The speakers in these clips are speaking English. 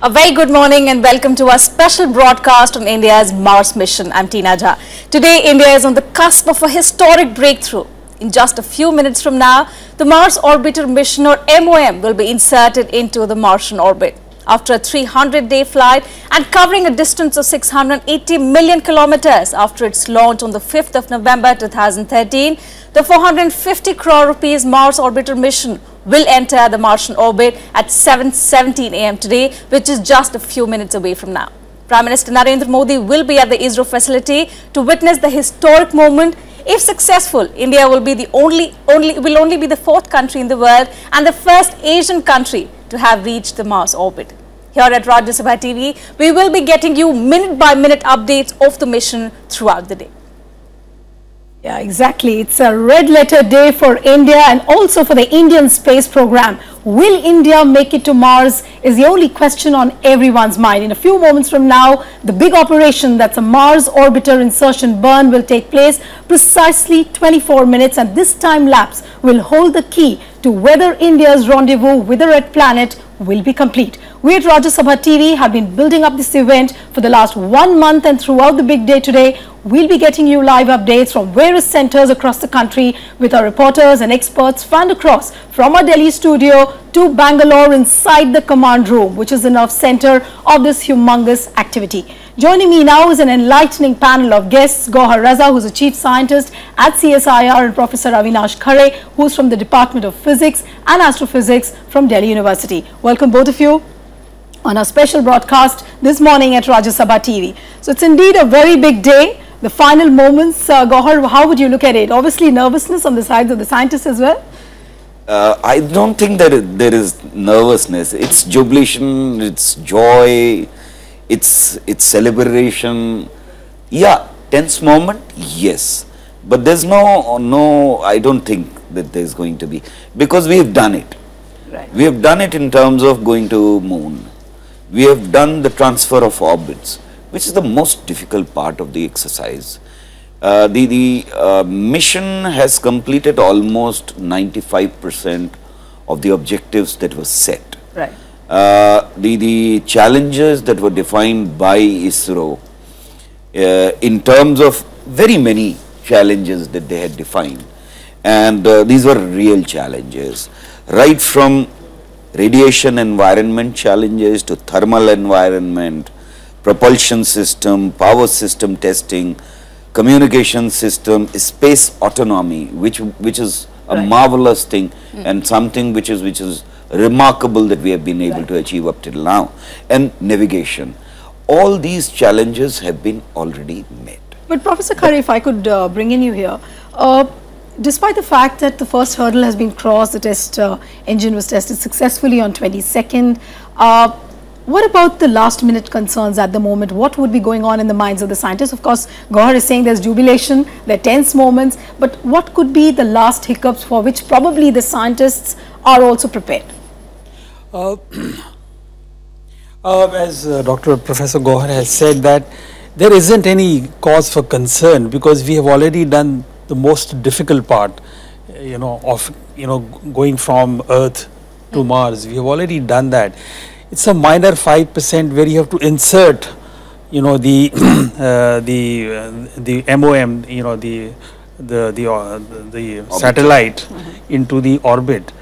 A very good morning and welcome to our special broadcast on India's Mars mission. I'm Tina Jha. Today, India is on the cusp of a historic breakthrough. In just a few minutes from now, the Mars Orbiter mission or MOM will be inserted into the Martian orbit. After a 300-day flight and covering a distance of 680 million kilometers after its launch on the 5th of November 2013, the 450 crore rupees Mars Orbiter mission will enter the Martian orbit at 7:17 a.m. today, which is just a few minutes away from now. Prime Minister Narendra Modi will be at the ISRO facility to witness the historic moment. If successful, India will be only be the fourth country in the world and the first Asian country to have reached the Mars orbit. Here at Rajya Sabha TV, we will be getting you minute-by-minute updates of the mission throughout the day. Yeah, exactly. It's a red letter day for India and also for the Indian space program. Will India make it to Mars is the only question on everyone's mind. In a few moments from now, the big operation, that's a Mars Orbiter insertion burn, will take place precisely 24 minutes, and this time lapse will hold the key to whether India's rendezvous with the red planet will be complete. We at Rajya Sabha TV have been building up this event for the last 1 month, and throughout the big day today, we'll be getting you live updates from various centers across the country with our reporters and experts fanned across from our Delhi studio to Bangalore inside the command room, which is the nerve center of this humongous activity. Joining me now is an enlightening panel of guests: Gauhar Raza, who's a chief scientist at CSIR, and Professor Avinash Khare, who's from the Department of Physics and Astrophysics from Delhi University. Welcome both of you on our special broadcast this morning at Rajya Sabha TV. So it's indeed a very big day. The final moments, Gauhar, how would you look at it? Obviously nervousness on the sides of the scientists as well? I don't think that there is nervousness. It's jubilation, it's joy, it's celebration. Yeah, tense moment, yes. But there's no, I don't think that there's going to be, because we have done it. Right. We have done it in terms of going to moon. We have done the transfer of orbits, which is the most difficult part of the exercise. The mission has completed almost 95% of the objectives that were set. Right. The challenges that were defined by ISRO in terms of very many challenges that they had defined, and these were real challenges, right from radiation environment challenges to thermal environment, propulsion system, power system testing, communication system, space autonomy, which is a marvelous thing and something which is remarkable that we have been able to achieve up till now, and navigation. All these challenges have been already met. But Professor Khare, if I could bring in you here, despite the fact that the first hurdle has been crossed, the test engine was tested successfully on 22nd, what about the last minute concerns at the moment? What would be going on in the minds of the scientists? Of course, Gauhar is saying there's jubilation, there are tense moments, but what could be the last hiccups for which probably the scientists are also prepared? As Professor Gauhar has said, that there isn't any cause for concern because we have already done the most difficult part, going from Earth to Mars. We have already done that. It's a minor 5% where you have to insert, the MOM, the satellite into the orbit,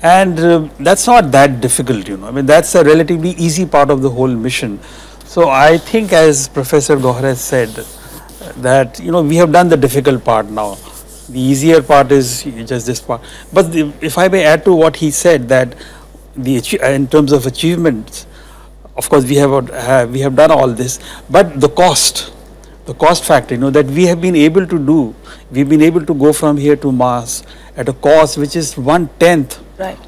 and that's not that difficult. I mean, that's a relatively easy part of the whole mission. So I think, as Professor Gauhar has said, that we have done the difficult part now. The easier part is just this part. But if I may add to what he said, that in terms of achievements, of course we have done all this, but the cost factor, that we have been able to do, we've been able to go from here to Mars at a cost which is 1/10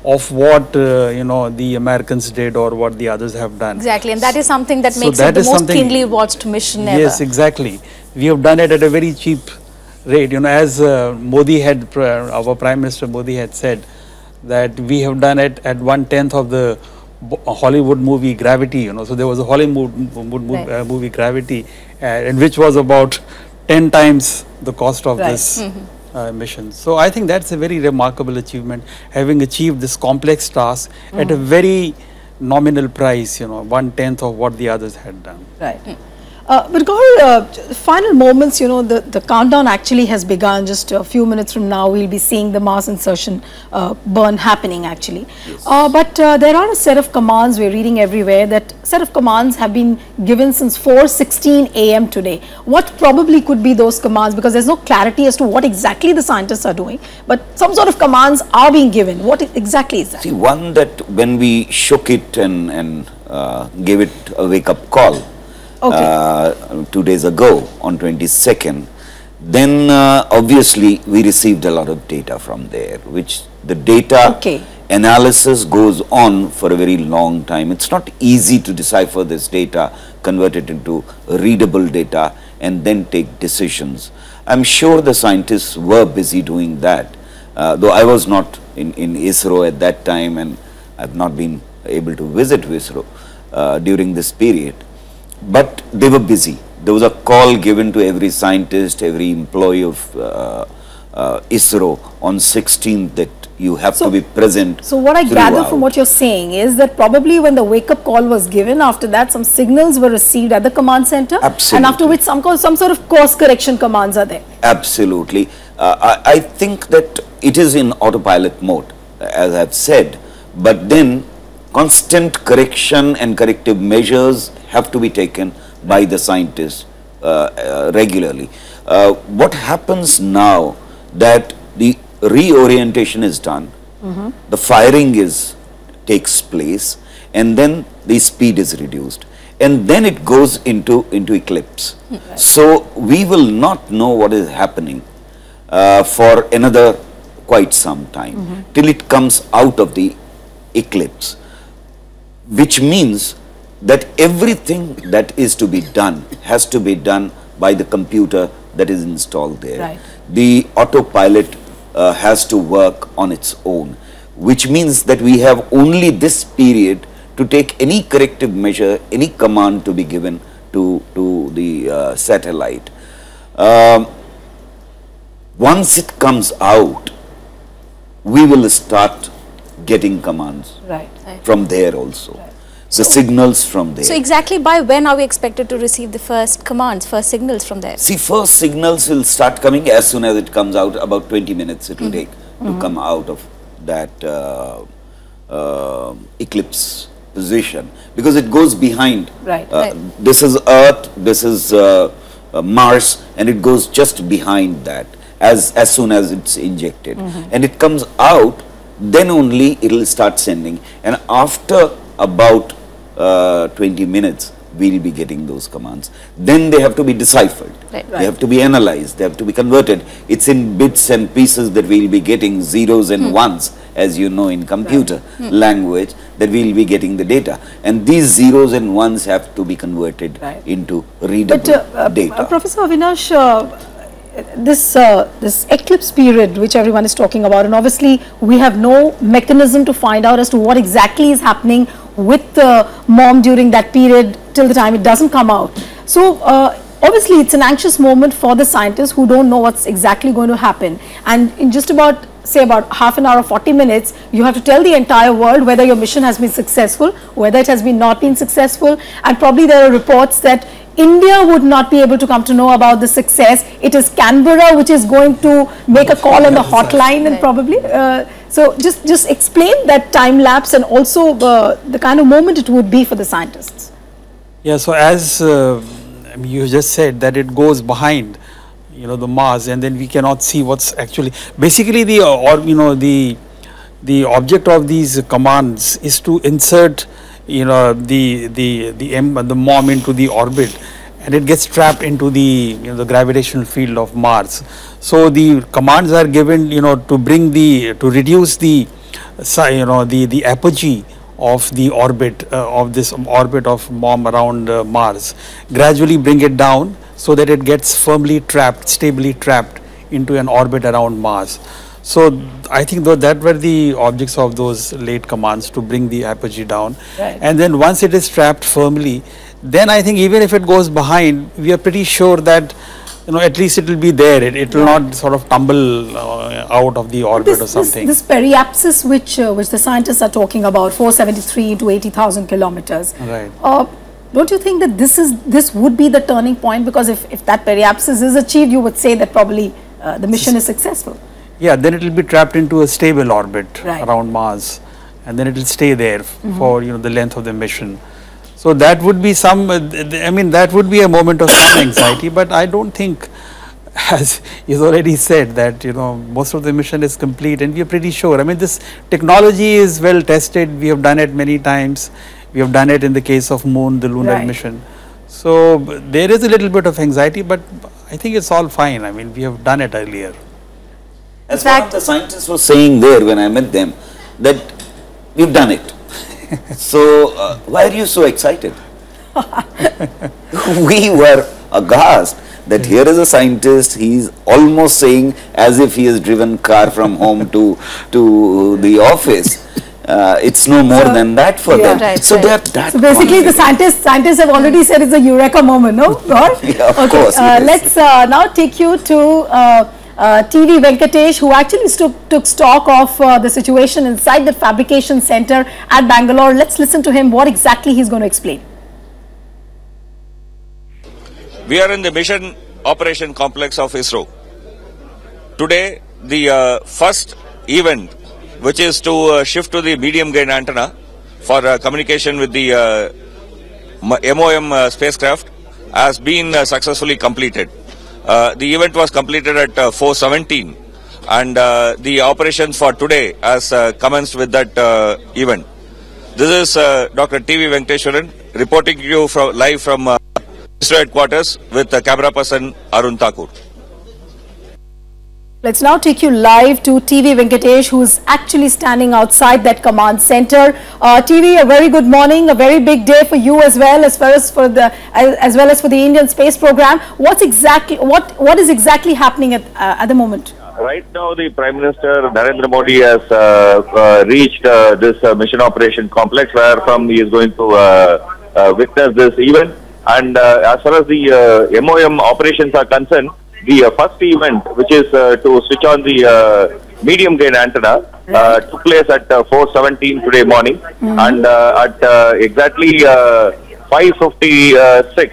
of what the Americans did or what the others have done. Exactly, and that is something that makes it the most keenly watched mission ever. Yes, exactly. We have done it at a very cheap rate. As Modi had, our Prime Minister Modi had said, that we have done it at 1/10 of the Hollywood movie Gravity. So there was a Hollywood movie Gravity, and which was about 10 times the cost of this mission. So I think that's a very remarkable achievement, having achieved this complex task at a very nominal price, 1/10 of what the others had done. Right. But Gaurav, final moments, the countdown actually has begun. Just a few minutes from now, we'll be seeing the Mars insertion burn happening actually. Yes. But there are a set of commands we're reading everywhere. That set of commands have been given since 4:16 a.m. today. What probably could be those commands? Because there's no clarity as to what exactly the scientists are doing. But some sort of commands are being given. What exactly is that? See, one that when we shook it and gave it a wake-up call, Okay. 2 days ago on 22nd, then obviously we received a lot of data from there, which the data analysis goes on for a very long time. It's not easy to decipher this data, convert it into readable data and then take decisions. I'm sure the scientists were busy doing that, though I was not in ISRO at that time, and I've not been able to visit ISRO during this period. But they were busy. There was a call given to every scientist, every employee of ISRO on 16th that you have to be present. So what I gather from what you're saying is that probably when the wake-up call was given, after that some signals were received at the command center. Absolutely. And after which some sort of course correction commands are there. Absolutely. I think that it is in autopilot mode, as I've said, but then constant correction and corrective measures have to be taken by the scientists regularly. What happens now that the reorientation is done, the firing takes place, and then the speed is reduced, and then it goes into eclipse. Right. So we will not know what is happening for another quite some time till it comes out of the eclipse, which means that everything that is to be done has to be done by the computer that is installed there. Right. The autopilot has to work on its own, which means that we have only this period to take any corrective measure, any command to be given to the satellite. Once it comes out, we will start getting commands from there also. Right. The signals from there. So exactly by when are we expected to receive the first commands, first signals from there? See, first signals will start coming as soon as it comes out. About 20 minutes it will take to come out of that eclipse position, because it goes behind. Right. This is Earth, this is Mars, and it goes just behind that as soon as it's injected. And it comes out, then only it will start sending. And after about 20 minutes, we will be getting those commands. Then they have to be deciphered. Right. They have to be analyzed. They have to be converted. It's in bits and pieces that we will be getting, zeros and ones, as you know in computer language, that we will be getting the data. And these zeros and ones have to be converted into readable data. Professor Avinash, this eclipse period which everyone is talking about, and obviously we have no mechanism to find out as to what exactly is happening with the MOM during that period till the time it doesn't come out. So obviously it's an anxious moment for the scientists who don't know what's exactly going to happen, and in just about half an hour or 40 minutes you have to tell the entire world whether your mission has been successful, whether it has been not been successful, and probably there are reports that India would not be able to come to know about the success. It is Canberra which is going to make a call on the hotline, and probably so just explain that time lapse and also the kind of moment it would be for the scientists. Yeah, so as you just said that it goes behind the Mars, and then we cannot see what's actually basically the object of these commands is to insert the MOM into the orbit, and it gets trapped into the the gravitational field of Mars. So the commands are given to bring to reduce the the apogee of the orbit of this orbit of MOM around Mars, gradually bring it down so that it gets firmly trapped, stably trapped into an orbit around Mars. So I think that were the objects of those late commands, to bring the apogee down. Right. And then once it is trapped firmly, then I think even if it goes behind, we are pretty sure that at least it will be there. It will not sort of tumble out of the orbit or something. This periapsis which the scientists are talking about, 473 into 80,000 kilometers. Right. Don't you think that this would be the turning point? Because if that periapsis is achieved, you would say that probably the mission is successful. Yeah, then it will be trapped into a stable orbit Right. around Mars, and then it will stay there for the length of the mission. So that would be some, I mean, that would be a moment of some anxiety, but I don't think, as is already said, that most of the mission is complete, and we are pretty sure. I mean, this technology is well tested. We have done it many times. We have done it in the case of Moon, the lunar Right. mission. So there is a little bit of anxiety, but I think it's all fine. I mean, we have done it earlier. As one of the scientists was saying there when I met them, that we've done it. So why are you so excited? We were aghast that here is a scientist, he's almost saying as if he has driven car from home to the office. It's no more than that for them. Right, so right. they are that So basically, the confident. scientists have already said it's a eureka moment, no? God? Yeah, of course it is. Let's now take you to TV Venkatesh, who actually took stock of the situation inside the fabrication center at Bangalore. Let's listen to him, what exactly he's going to explain. We are in the mission operation complex of ISRO. Today, the first event, which is to shift to the medium gain antenna for communication with the MOM spacecraft, has been successfully completed. The event was completed at 4:17, and the operations for today has commenced with that event. This is Dr. TV Venkateshwaran reporting to you live from ISRO headquarters with camera person Arun Thakur. Let's now take you live to TV Venkatesh, who is actually standing outside that command center. TV, a very good morning, a very big day for you as well as for the Indian space program. What is exactly happening at the moment? Right now, the Prime Minister Narendra Modi has reached this mission operation complex, where from he is going to witness this event. And as far as the MOM operations are concerned, the first event, which is to switch on the medium gain antenna, took place at 4:17 today morning, and at exactly 5:56,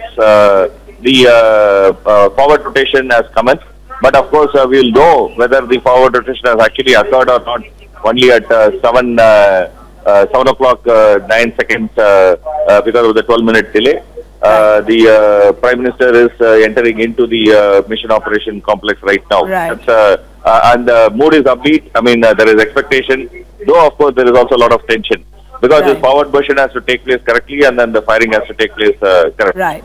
the forward rotation has commenced. But of course, we will know whether the forward rotation has actually occurred or not only at 7 o'clock 9 seconds because of the 12-minute delay. The Prime Minister is entering into the mission operation complex right now. Right. And the mood is upbeat. I mean, there is expectation, though of course there is also a lot of tension, because the forward version has to take place correctly, and then the firing has to take place correctly. Right.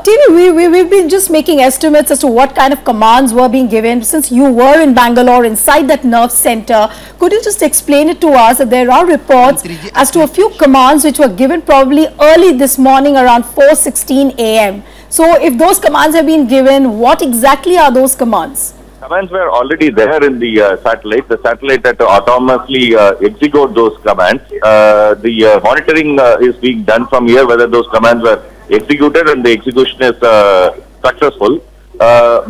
TV, we've been just making estimates as to what kind of commands were being given. Since you were in Bangalore, inside that nerve center, could you just explain it to us that there are reports as to a few commands which were given probably early this morning around 4:16 a.m. So if those commands have been given, what exactly are those commands? Commands were already there in the satellite. The satellite had to autonomously execute those commands. The monitoring is being done from here, whether those commands were executed and the execution is successful.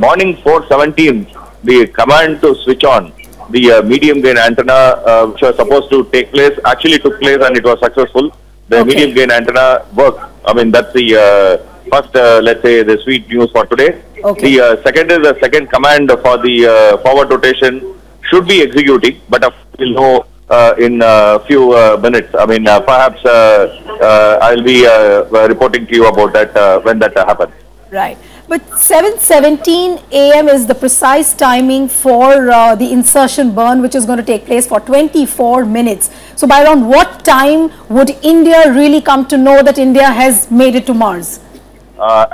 Morning 4:17, the command to switch on the medium gain antenna, which was supposed to take place, actually took place, and it was successful. The medium gain antenna worked. I mean, that's the first, let's say, the sweet news for today. Okay. The second is the second command for the forward rotation should be executing, but we'll know in a few minutes. I mean, perhaps I'll be reporting to you about that when that happens. Right. But 7:17 a.m. is the precise timing for the insertion burn, which is going to take place for 24 minutes. So by around what time would India really come to know that India has made it to Mars?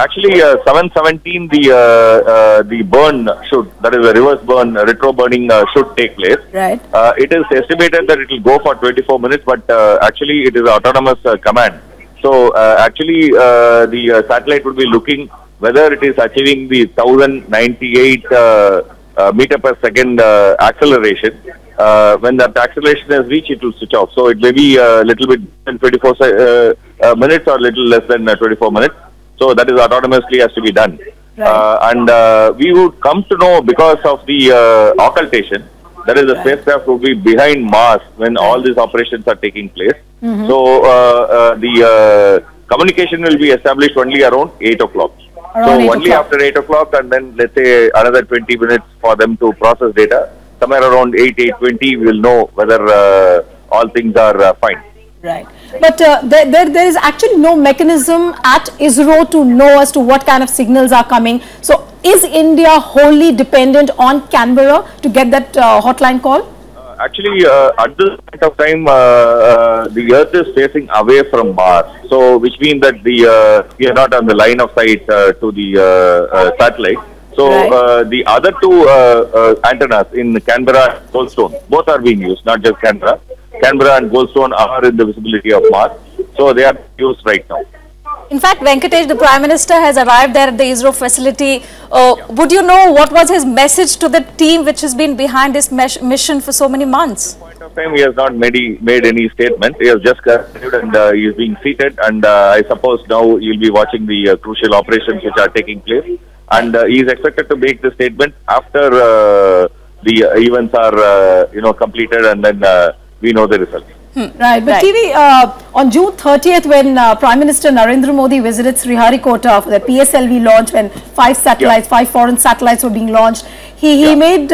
Actually, 7:17, the burn should, that is a reverse burn, retro burning should take place. Right. It is estimated that it will go for 24 minutes, but actually it is an autonomous command. So actually the satellite would be looking whether it is achieving the 1098 meter per second acceleration. When that acceleration has reached, it will switch off. So it may be a little bit than 24 minutes or little less than 24 minutes. So that is autonomously has to be done. And we would come to know because of the occultation, that is the spacecraft would be behind Mars when all these operations are taking place. So the communication will be established only around 8 o'clock. So only after 8 o'clock, and then let's say another 20 minutes for them to process data. Somewhere around 8:20 we will know whether all things are fine. Right. But there is actually no mechanism at ISRO to know as to what kind of signals are coming. So is India wholly dependent on Canberra to get that hotline call? Actually, at this point of time, the Earth is facing away from Mars. So which means that we are not on the line of sight to the satellite. So the other two antennas in Canberra and Goldstone, both are being used, not just Canberra. Canberra and Goldstone are in the visibility of Mars, so they are used right now. In fact, Venkatesh, the Prime Minister has arrived there at the ISRO facility. Would you know what was his message to the team which has been behind this mission for so many months? At this point of time, he has not made any statement. He has just continued and he is being seated, and I suppose now he will be watching the crucial operations which are taking place. And he is expected to make the statement after the events are completed, and then we know the results. Right, but TV, on June 30th, when Prime Minister Narendra Modi visited Sriharikota for the PSLV launch, when 5 satellites, 5 foreign satellites were being launched, he made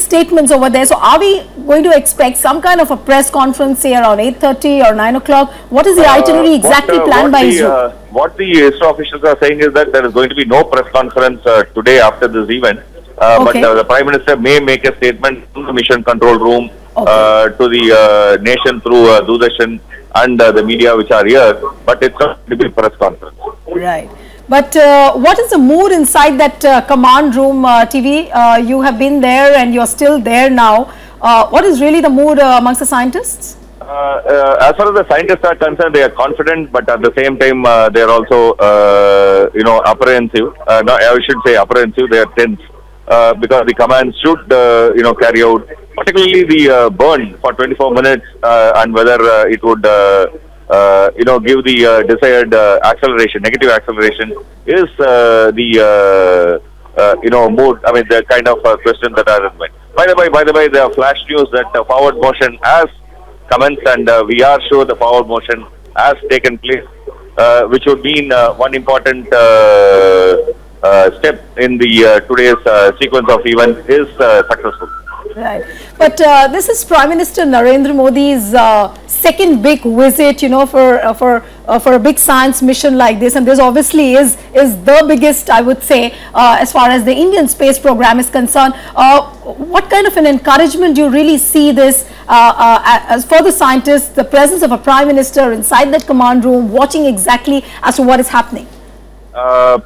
statements over there. So are we going to expect some kind of a press conference, say around 8:30 or 9 o'clock? What is the itinerary exactly planned by ISRO? What the ISRO officials are saying is that there is going to be no press conference today after this event. But the Prime Minister may make a statement from the mission control room to the nation through Doordarshan and the media which are here, but it's not going to be a press conference. Right. But what is the mood inside that command room, TV? You have been there and you're still there now. What is really the mood amongst the scientists? As far as the scientists are concerned, they are confident, but at the same time, they are also, apprehensive. No, I should say apprehensive. They are tense. Because the command should, carry out, particularly the burn for 24 minutes, and whether it would, give the desired acceleration, negative acceleration, is the, mood. I mean, the kind of question that are in mind. By the way, there are flash news that forward motion has commenced, and we are sure the forward motion has taken place, which would mean one important step in the today's sequence of events is successful. Right, but this is Prime Minister Narendra Modi's second big visit, for a big science mission like this, and this obviously is the biggest, I would say, as far as the Indian space program is concerned. What kind of an encouragement do you really see this as for the scientists, the presence of a Prime Minister inside that command room, watching exactly as to what is happening?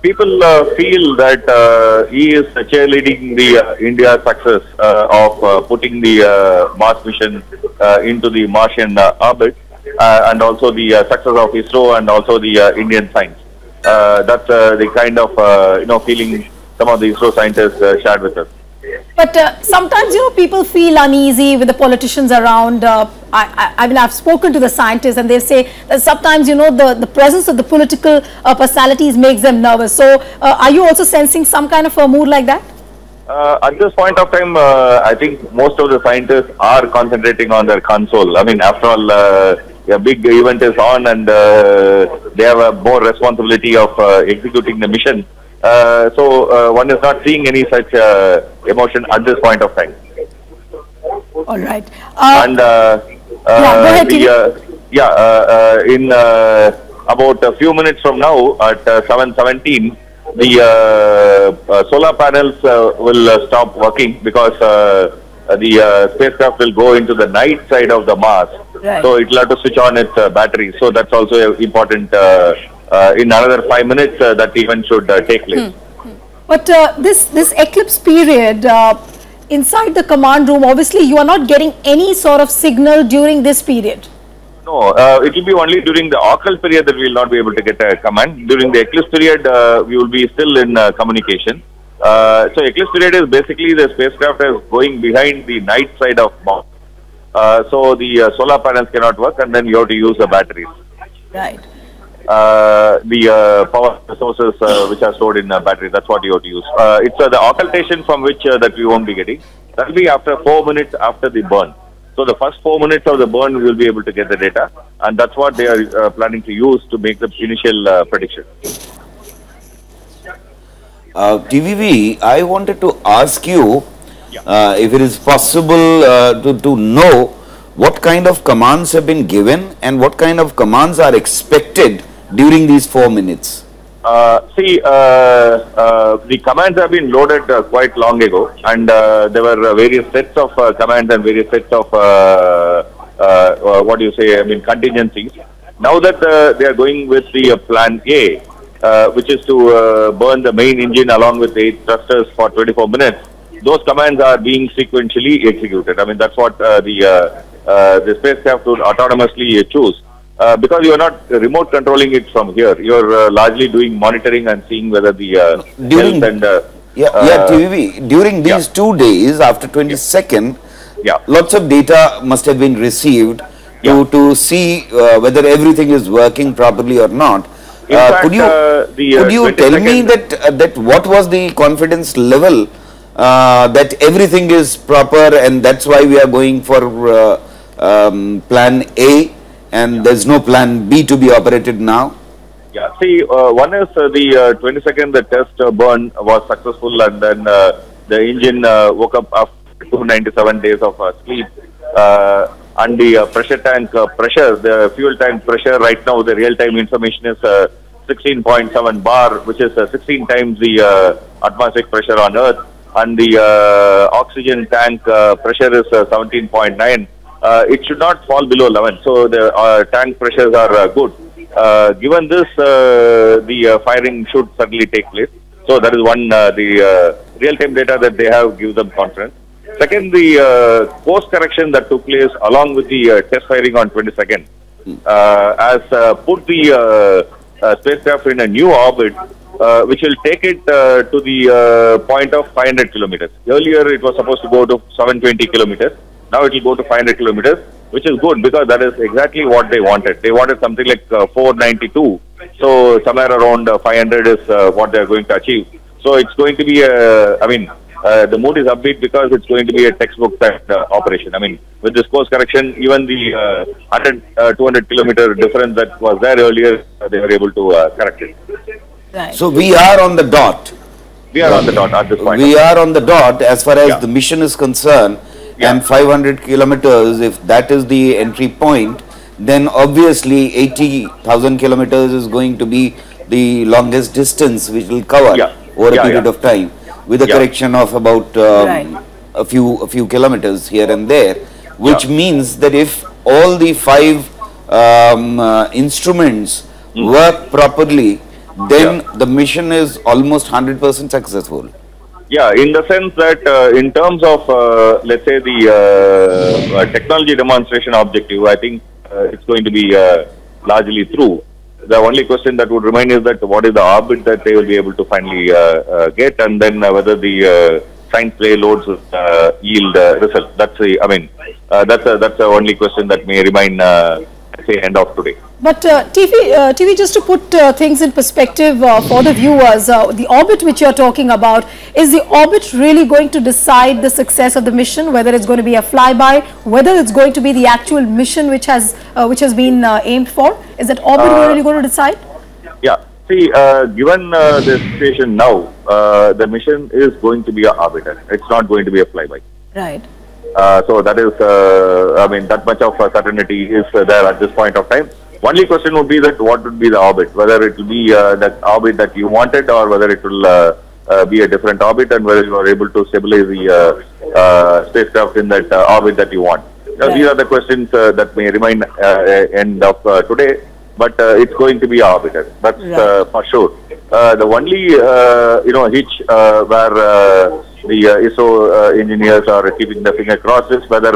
People feel that he is cheerleading the India's success of putting the Mars mission into the Martian orbit, and also the success of ISRO and also the Indian science. That's the kind of feeling some of the ISRO scientists shared with us. But sometimes, people feel uneasy with the politicians around. I mean, I've spoken to the scientists and they say that sometimes, the presence of the political personalities makes them nervous. So, are you also sensing some kind of a mood like that? At this point of time, I think most of the scientists are concentrating on their console. I mean, after all, a big event is on, and they have a more responsibility of executing the mission. So one is not seeing any such emotion at this point of time. All right. And go ahead, in about a few minutes from now, at 7:17, the solar panels will stop working because the spacecraft will go into the night side of the Mars. Right. So it will have to switch on its batteries. So that's also important. In another 5 minutes, that event should take place. But this eclipse period, inside the command room, obviously you are not getting any sort of signal during this period. No, it will be only during the occult period that we will not be able to get a command. During the eclipse period, we will be still in communication. So eclipse period is basically the spacecraft is going behind the night side of Mars. So the solar panels cannot work, and then you have to use the batteries. Right. the power sources which are stored in battery. That's what you have to use. It's the occultation from which that we won't be getting. That will be after 4 minutes after the burn. So the first 4 minutes of the burn, we will be able to get the data, and that's what they are planning to use to make the initial prediction. TVV, I wanted to ask you if it is possible to know what kind of commands have been given and what kind of commands are expected during these 4 minutes. The commands have been loaded quite long ago, and there were various sets of commands and various sets of contingencies. Now that they are going with the plan A, which is to burn the main engine along with 8 thrusters for 24 minutes, those commands are being sequentially executed. I mean, that's what the spacecraft would autonomously choose. Because you are not remote controlling it from here, you are largely doing monitoring and seeing whether the during health and TVV, during these 2 days after 22nd, lots of data must have been received to see whether everything is working properly or not. Could you tell me that what was the confidence level that everything is proper, and that's why we are going for plan A? And there's no plan B to be operated now? Yeah, see, one is the 22nd, the test burn was successful, and then the engine woke up after 297 days of sleep. And the pressure tank pressure, the fuel tank pressure right now, the real-time information is 16.7 bar, which is 16 times the atmospheric pressure on Earth. And the oxygen tank pressure is 17.9. It should not fall below 11, so the tank pressures are good. Given this, the firing should certainly take place. So that is one, the real-time data that they have gives them confidence. Second, the course correction that took place along with the test firing on 22nd has put the spacecraft in a new orbit, which will take it to the point of 500 kilometers. Earlier, it was supposed to go to 720 kilometers. Now it will go to 500 kilometers, which is good because that is exactly what they wanted. They wanted something like 492. So somewhere around 500 is what they are going to achieve. So it's going to be the mood is upbeat because it's going to be a textbook operation. I mean, with this course correction, even the 200 kilometer difference that was there earlier, they were able to correct it. Right. So we are on the dot. We are on the dot at this point. We are on the dot as far as the mission is concerned. And 500 kilometers, if that is the entry point, then obviously 80,000 kilometers is going to be the longest distance which will cover over a period of time, with a correction of about a few kilometers here and there, which means that if all the 5 instruments work properly, then the mission is almost 100% successful. Yeah, in the sense that in terms of, let's say, the technology demonstration objective, I think it's going to be largely through. The only question that would remain is that what is the orbit that they will be able to finally get, and then whether the science play loads yield results. That's the, that's the only question that may remain, say, end of today. But TV, just to put things in perspective for the viewers, the orbit which you are talking about, is the orbit really going to decide the success of the mission, whether it's going to be a flyby, whether it's going to be the actual mission which has been aimed for? Is that orbit really going to decide? Yeah. See, given the situation now, the mission is going to be an orbiter. It's not going to be a flyby. Right. So that is, that much of certainty is there at this point of time. Only question would be that what would be the orbit, whether it will be that orbit that you wanted, or whether it will be a different orbit, and whether you are able to stabilize the spacecraft in that orbit that you want. These are the questions that may remain end of today, but it's going to be an orbiter. That's for sure. The only hitch where the ISRO engineers are keeping the finger crossed is whether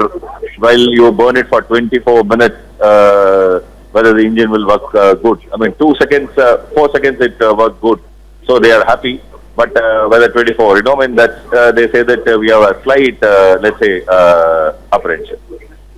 while you burn it for 24 minutes, whether the engine will work good. I mean, 2 seconds, 4 seconds it worked good, so they are happy. But whether 24, that's they say that we have a slight, let's say, apprehension.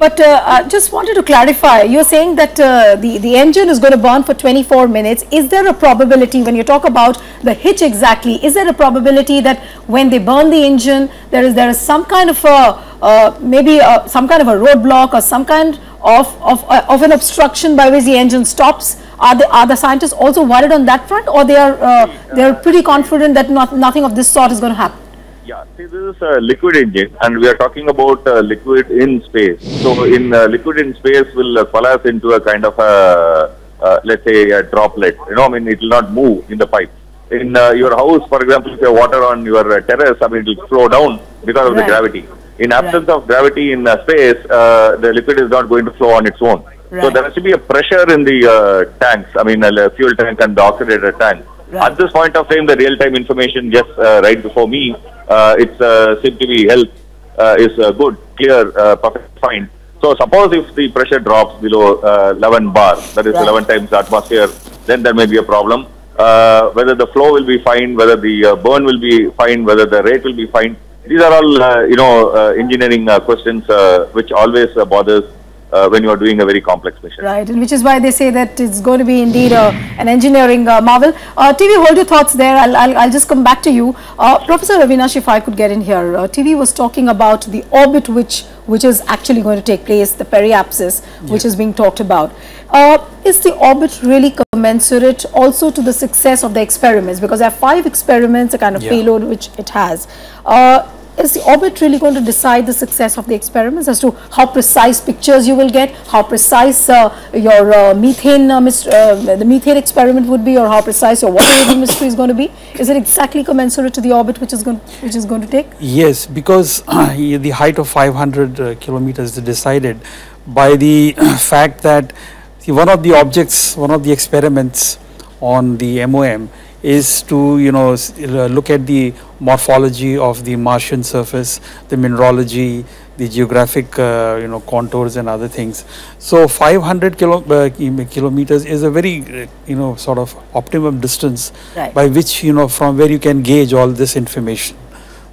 But I just wanted to clarify, you're saying that the engine is going to burn for 24 minutes. Is there a probability, when you talk about the hitch exactly, is there a probability that when they burn the engine, there is some kind of a, maybe some kind of a roadblock or some kind of an obstruction by which the engine stops? Are the scientists also worried on that front, or they are pretty confident that nothing of this sort is going to happen? Yeah, see, this is a liquid engine, and we are talking about liquid in space. So, in liquid in space will collapse into a kind of a, let's say, a droplet. You know, I mean, it will not move in the pipe. In your house, for example, if you have water on your terrace, I mean, it will flow down because of the gravity. In absence of gravity in space, the liquid is not going to flow on its own. So, there has to be a pressure in the tanks, I mean, a fuel tank and the oxidator tank. At this point of time, the real-time information just right before me, it's seemed to be health is good, clear, perfect, fine. So suppose if the pressure drops below 11 bar, that is 11 times the atmosphere, then there may be a problem. Whether the flow will be fine, whether the burn will be fine, whether the rate will be fine. These are all, engineering questions which always bothers when you are doing a very complex mission. Right, and which is why they say that it's going to be indeed an engineering marvel. TV, hold your thoughts there. I'll just come back to you. Professor Avinash, if I could get in here. TV was talking about the orbit which is actually going to take place, the periapsis, which is being talked about. Is the orbit really commensurate also to the success of the experiments? Because there are 5 experiments, a kind of payload which it has. Is the orbit really going to decide the success of the experiments as to how precise pictures you will get, how precise your methane, the methane experiment would be, or how precise your water chemistry is going to be? Is it exactly commensurate to the orbit which is going to take? Yes, because the height of 500 kilometers is decided by the fact that one of the objects, one of the experiments on the MOM is to look at the morphology of the Martian surface, the mineralogy, the geographic contours and other things. So 500 kilometers is a very sort of optimum distance by which from where you can gauge all this information.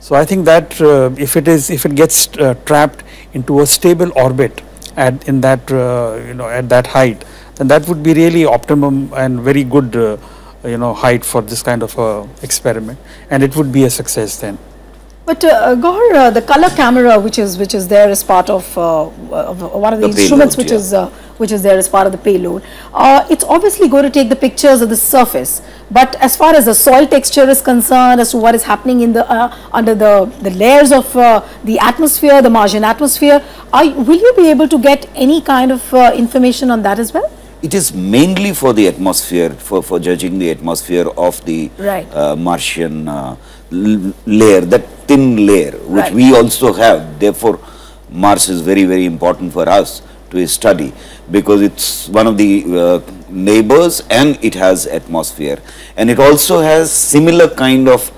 So I think that if it gets trapped into a stable orbit at that height, then that would be really optimum and very good height for this kind of experiment, and it would be a success then. But Gauhar, the color camera which is there as part of one of the instruments payload, which is there as part of the payload, it's obviously going to take the pictures of the surface. But as far as the soil texture is concerned, as to what is happening in the under the layers of the atmosphere, the Martian atmosphere, will you be able to get any kind of information on that as well? It is mainly for the atmosphere, for judging the atmosphere of the Martian layer, that thin layer, which we also have. Therefore, Mars is very, very important for us to study, because it's one of the neighbors and it has atmosphere. And it also has similar kind of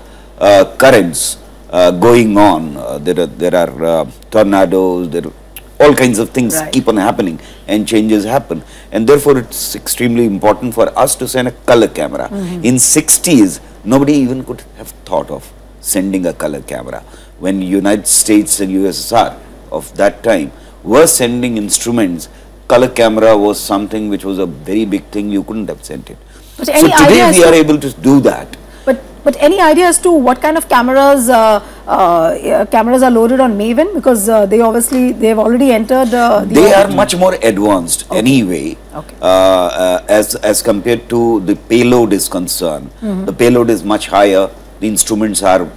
currents going on. There are tornadoes, there are all kinds of things keep on happening and changes happen, and therefore it's extremely important for us to send a color camera. In 60s, nobody even could have thought of sending a color camera. When United States and USSR of that time were sending instruments, color camera was something which was a very big thing. You couldn't have sent it. So today we are able to do that. But any idea as to what kind of cameras cameras are loaded on Maven? Because they've already entered. They are much more advanced anyway, as compared to the payload is concerned. The payload is much higher. The instruments are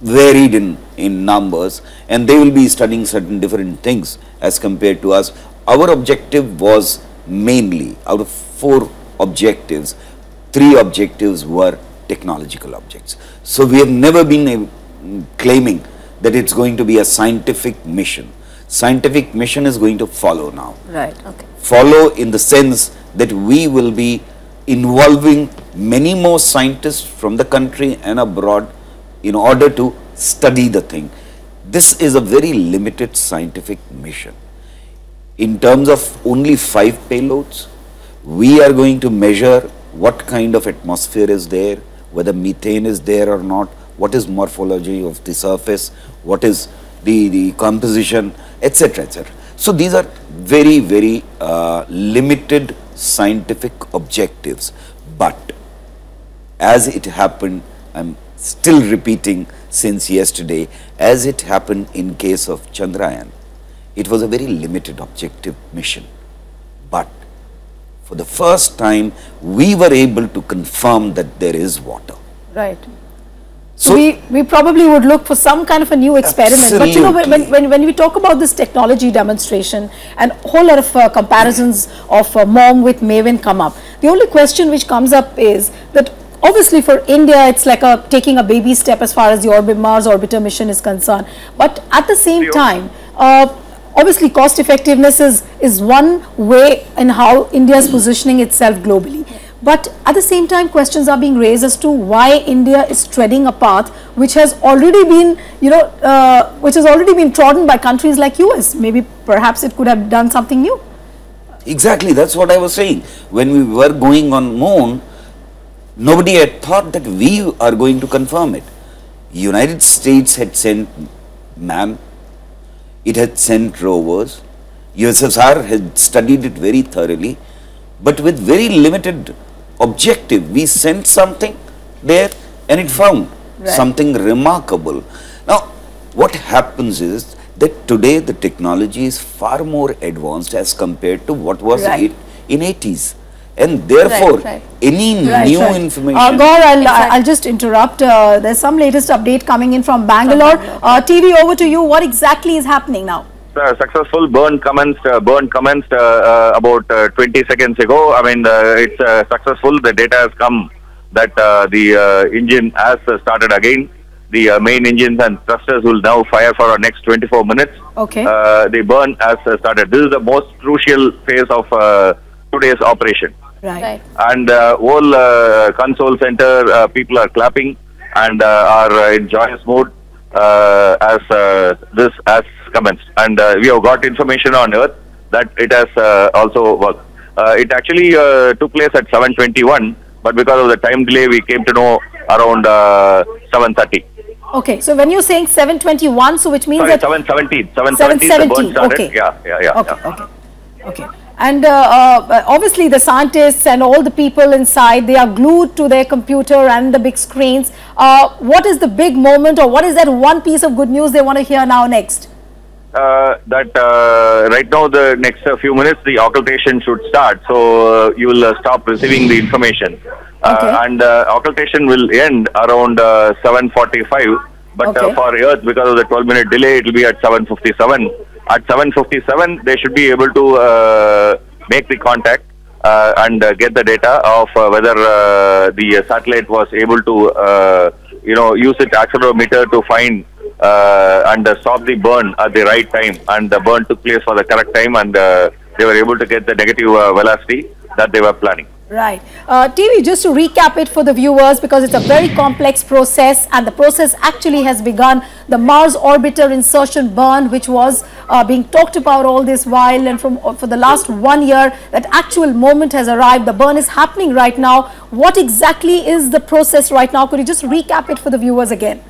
varied in numbers, and they will be studying certain different things as compared to us. Our objective was mainly, out of 4 objectives, 3 objectives were technological objects. So we have never been claiming that it's going to be a scientific mission. Scientific mission is going to follow now. Follow in the sense that we will be involving many more scientists from the country and abroad in order to study the thing. This is a very limited scientific mission. In terms of only 5 payloads, we are going to measure what kind of atmosphere is there, whether methane is there or not, what is morphology of the surface, what is the composition, etc., etc. So these are very, very limited scientific objectives. But as it happened, I'm still repeating since yesterday, as it happened in case of Chandrayaan, it was a very limited objective mission. But for the first time, we were able to confirm that there is water. Right. So we probably would look for some kind of a new experiment. But you know, when we talk about this technology demonstration and a whole lot of comparisons of Mom with Maven come up, the only question which comes up is that obviously for India, it's like taking a baby step as far as the Mars orbiter mission is concerned. But at the same time, obviously cost effectiveness is one way in how India is positioning itself globally. But at the same time, questions are being raised as to why India is treading a path which has already been, trodden by countries like US. Maybe perhaps it could have done something new. Exactly, that's what I was saying. When we were going on moon, nobody had thought that we are going to confirm it. United States had sent man, it had sent rovers, USSR had studied it very thoroughly, but with very limited objective. We sent something there and it found something remarkable. Now, what happens is that today the technology is far more advanced as compared to what was it in 80s. And therefore, any new information... Gaur, I'll just interrupt. There's some latest update coming in from Bangalore. TV, over to you. What exactly is happening now? Successful burn commenced about 20 seconds ago. I mean, it's successful. The data has come that the engine has started again. The main engines and thrusters will now fire for our next 24 minutes. Okay. The burn has started. This is the most crucial phase of today's operation. Right. And whole console center, people are clapping and are in joyous mood as this has commenced. And we have got information on Earth that it has also worked. It actually took place at 7:21, but because of the time delay, we came to know around 7:30. Okay, so when you're saying 7:21, so which means Sorry, that 7:17. 7:17. Okay. Yeah. Okay. And obviously the scientists and all the people inside, they are glued to their computer and the big screens. What is the big moment, or what is that one piece of good news they want to hear now next? Right now, the next few minutes, the occultation should start. So you will stop receiving the information. And occultation will end around 7:45. But for Earth, because of the 12-minute delay, it will be at 7:57. At 7:57, they should be able to make the contact and get the data of whether the satellite was able to, use its accelerometer to find and stop the burn at the right time. And the burn took place for the correct time, and they were able to get the negative velocity that they were planning. Right. TV, just to recap it for the viewers, because it's a very complex process, and the process actually has begun. The Mars orbiter insertion burn, which was being talked about all this while, and for the last 1 year, that actual moment has arrived. The burn is happening right now. What exactly is the process right now? Could you just recap it for the viewers again?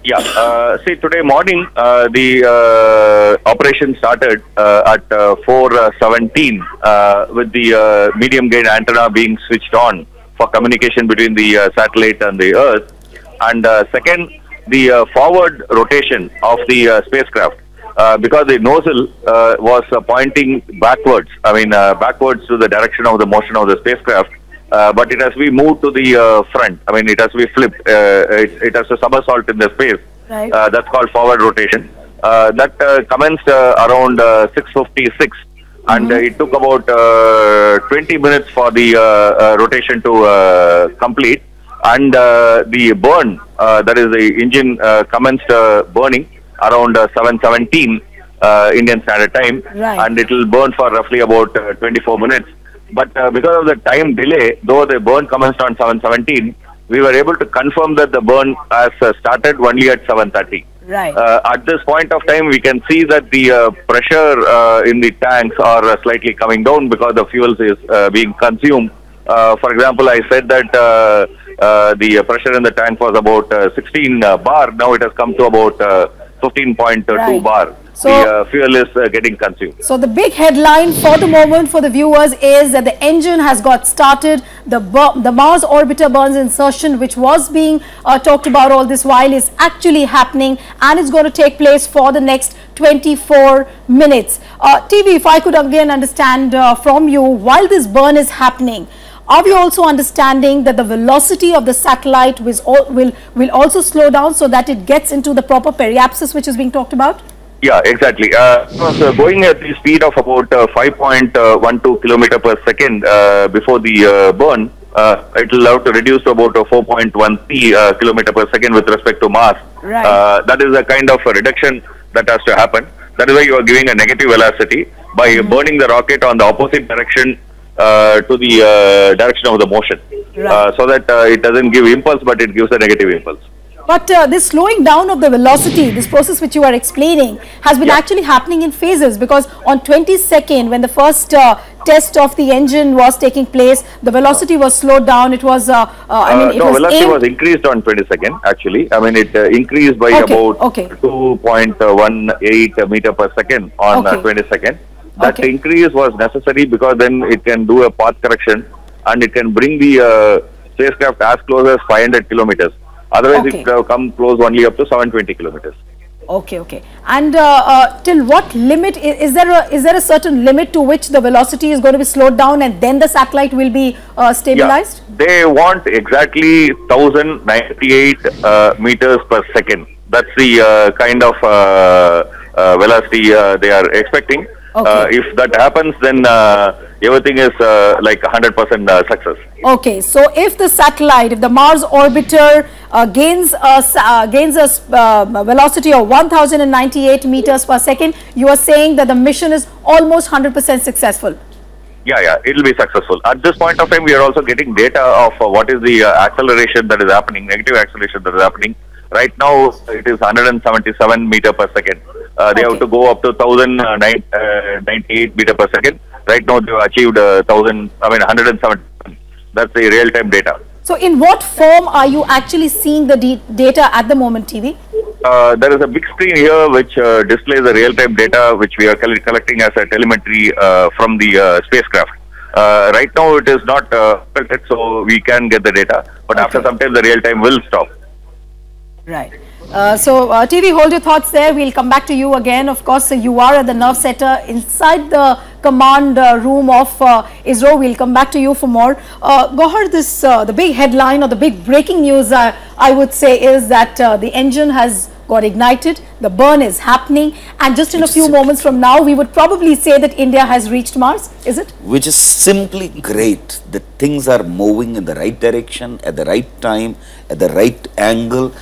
Yeah, see, today morning, the operation started at 4:17 with the medium gain antenna being switched on for communication between the satellite and the Earth. And second, the forward rotation of the spacecraft, because the nozzle was pointing backwards, backwards to the direction of the motion of the spacecraft. But it has to be moved to the front. I mean, it has to be flipped. It has to somersault in the space. Right. That's called forward rotation. That commenced around 6:56, and it took about 20 minutes for the rotation to complete. And the burn, that is the engine, commenced burning around 7:17 Indian Standard Time, and it will burn for roughly about 24 minutes. But because of the time delay, though the burn commenced on 7:17, we were able to confirm that the burn has started only at 7:30. Right. At this point of time, we can see that the pressure in the tanks are slightly coming down because the fuels is being consumed. For example, I said that the pressure in the tank was about 16 bar. Now it has come to about 15.2 Right. bar, So- the fuel is getting consumed. So the big headline for the moment for the viewers is that the engine has got started. The Mars orbiter burns insertion, which was being talked about all this while, is actually happening, and it's going to take place for the next 24 minutes. TV, if I could again understand from you, while this burn is happening, are we also understanding that the velocity of the satellite will also slow down so that it gets into the proper periapsis which is being talked about? Yeah, exactly. It was going at the speed of about 5.12 kilometer per second before the burn. It will have to reduce to about 4.13 kilometer per second with respect to Mars. Right. That is a kind of a reduction that has to happen. That is why you are giving a negative velocity by burning the rocket on the opposite direction to the direction of the motion, Right. so that it doesn't give impulse, but it gives a negative impulse. But this slowing down of the velocity, this process which you are explaining, has been actually happening in phases, because on 22nd, when the first test of the engine was taking place, the velocity was slowed down. It was, it was velocity aimed. was increased on 22nd, actually. I mean, it increased by about 2.18 meter per second on 22nd. That increase was necessary because then it can do a path correction and it can bring the spacecraft as close as 500 kilometers. Otherwise, it will come close only up to 720 kilometers. Okay. And till what limit, is there a certain limit to which the velocity is going to be slowed down and then the satellite will be stabilized? Yeah, they want exactly 1098 meters per second. That's the kind of velocity they are expecting. If that happens, then everything is like 100% success. Okay, so if the satellite, if the Mars orbiter gains a velocity of 1098 meters per second, you are saying that the mission is almost 100% successful. Yeah, it will be successful. At this point of time, we are also getting data of what is the acceleration that is happening, negative acceleration that is happening. Right now, it is 177 meter per second. They have to go up to 1098 meter per second. Right now, they have achieved 170. That's the real-time data. So, in what form are you actually seeing the data at the moment, TV? There is a big screen here which displays the real-time data which we are collecting as a telemetry from the spacecraft. Right now, it is not filtered, so we can get the data. But after some time, the real-time will stop. Right. So, TV, hold your thoughts there. We'll come back to you again. Of course, you are at the nerve center inside the command room of ISRO. We'll come back to you for more. Gauhar, the big headline or the big breaking news, I would say, is that the engine has got ignited. The burn is happening. And just in a few moments from now, we would probably say that India has reached Mars. Is it? Which is simply great. The things are moving in the right direction, at the right time, at the right angle.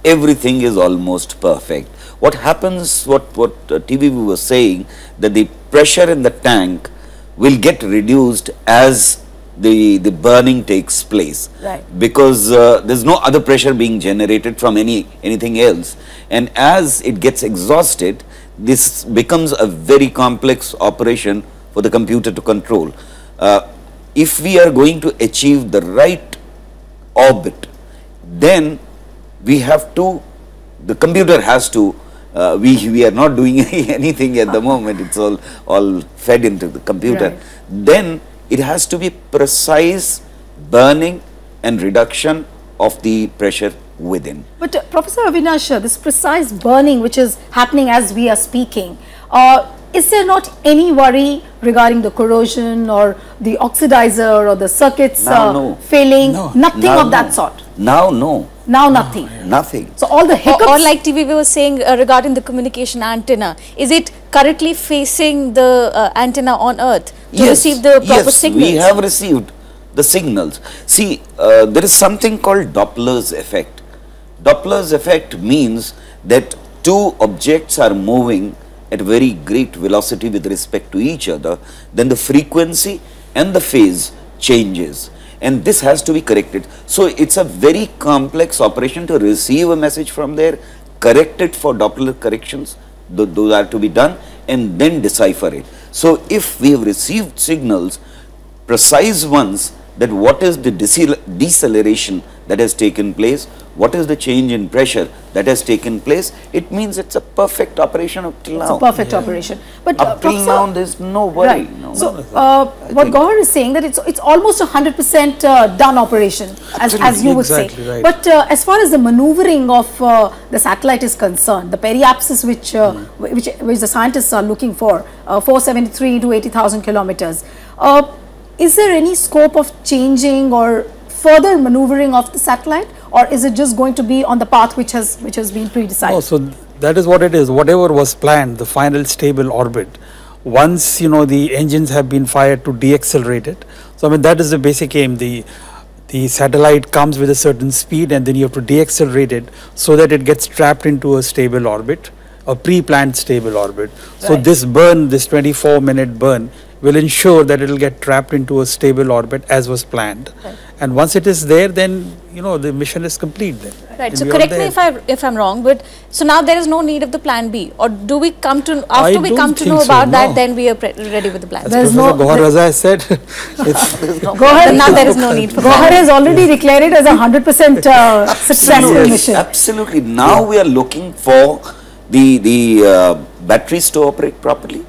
Everything is almost perfect. What happens, what TVV was saying, that the pressure in the tank will get reduced as the burning takes place. Right. Because there's no other pressure being generated from anything else. And as it gets exhausted, this becomes a very complex operation for the computer to control. If we are going to achieve the right orbit, then we have to, the computer has to, we are not doing anything at the moment, it's all fed into the computer. Right. Then it has to be precise burning and reduction of the pressure within. But Professor Avinash, this precise burning which is happening as we are speaking, is there not any worry regarding the corrosion or the oxidizer or the circuits failing? Nothing of that sort? Now, no. Now nothing? Nothing. So all the hiccups? Or like TVV was saying regarding the communication antenna, is it currently facing the antenna on Earth to receive the proper signals? We have received the signals. See, there is something called Doppler's effect. Doppler's effect means that two objects are moving at very great velocity with respect to each other, then the frequency and the phase changes. And this has to be corrected. So it's a very complex operation to receive a message from there, correct it for Doppler corrections, those are to be done, and then decipher it. So if we have received signals, precise ones, that what is the deceleration that has taken place, what is the change in pressure that has taken place, it means it's a perfect operation up till now. It's a perfect operation. But Up till now, there's no worry. Right. No. So, what Gauhar is saying that it's almost 100% done operation, as you would Exactly, say. right. But as far as the maneuvering of the satellite is concerned, the periapsis which the scientists are looking for, 473 into 80,000 kilometers, is there any scope of changing or further maneuvering of the satellite, or is it just going to be on the path which has been pre-decided? Oh, so that is what it is. Whatever was planned, the final stable orbit, once the engines have been fired to deaccelerate it. So I mean that is the basic aim. The satellite comes with a certain speed, and then you have to deaccelerate it so that it gets trapped into a stable orbit, a pre-planned stable orbit. So Right. this burn, this 24-minute burn, will ensure that it will get trapped into a stable orbit as was planned. Right. And once it is there, then the mission is complete then. Right. And So we are correct me there. if I'm wrong, but so now there is no need of the plan B, or do we come to after we don't come to think know so, about that, no. then we are ready with the plan? As There's Professor no- Gauhar Raza has said, it's Gauhar, Now there is no need for Gauhar plan B. has already declared it as a 100% successful mission. Absolutely. Now we are looking for the batteries to operate properly,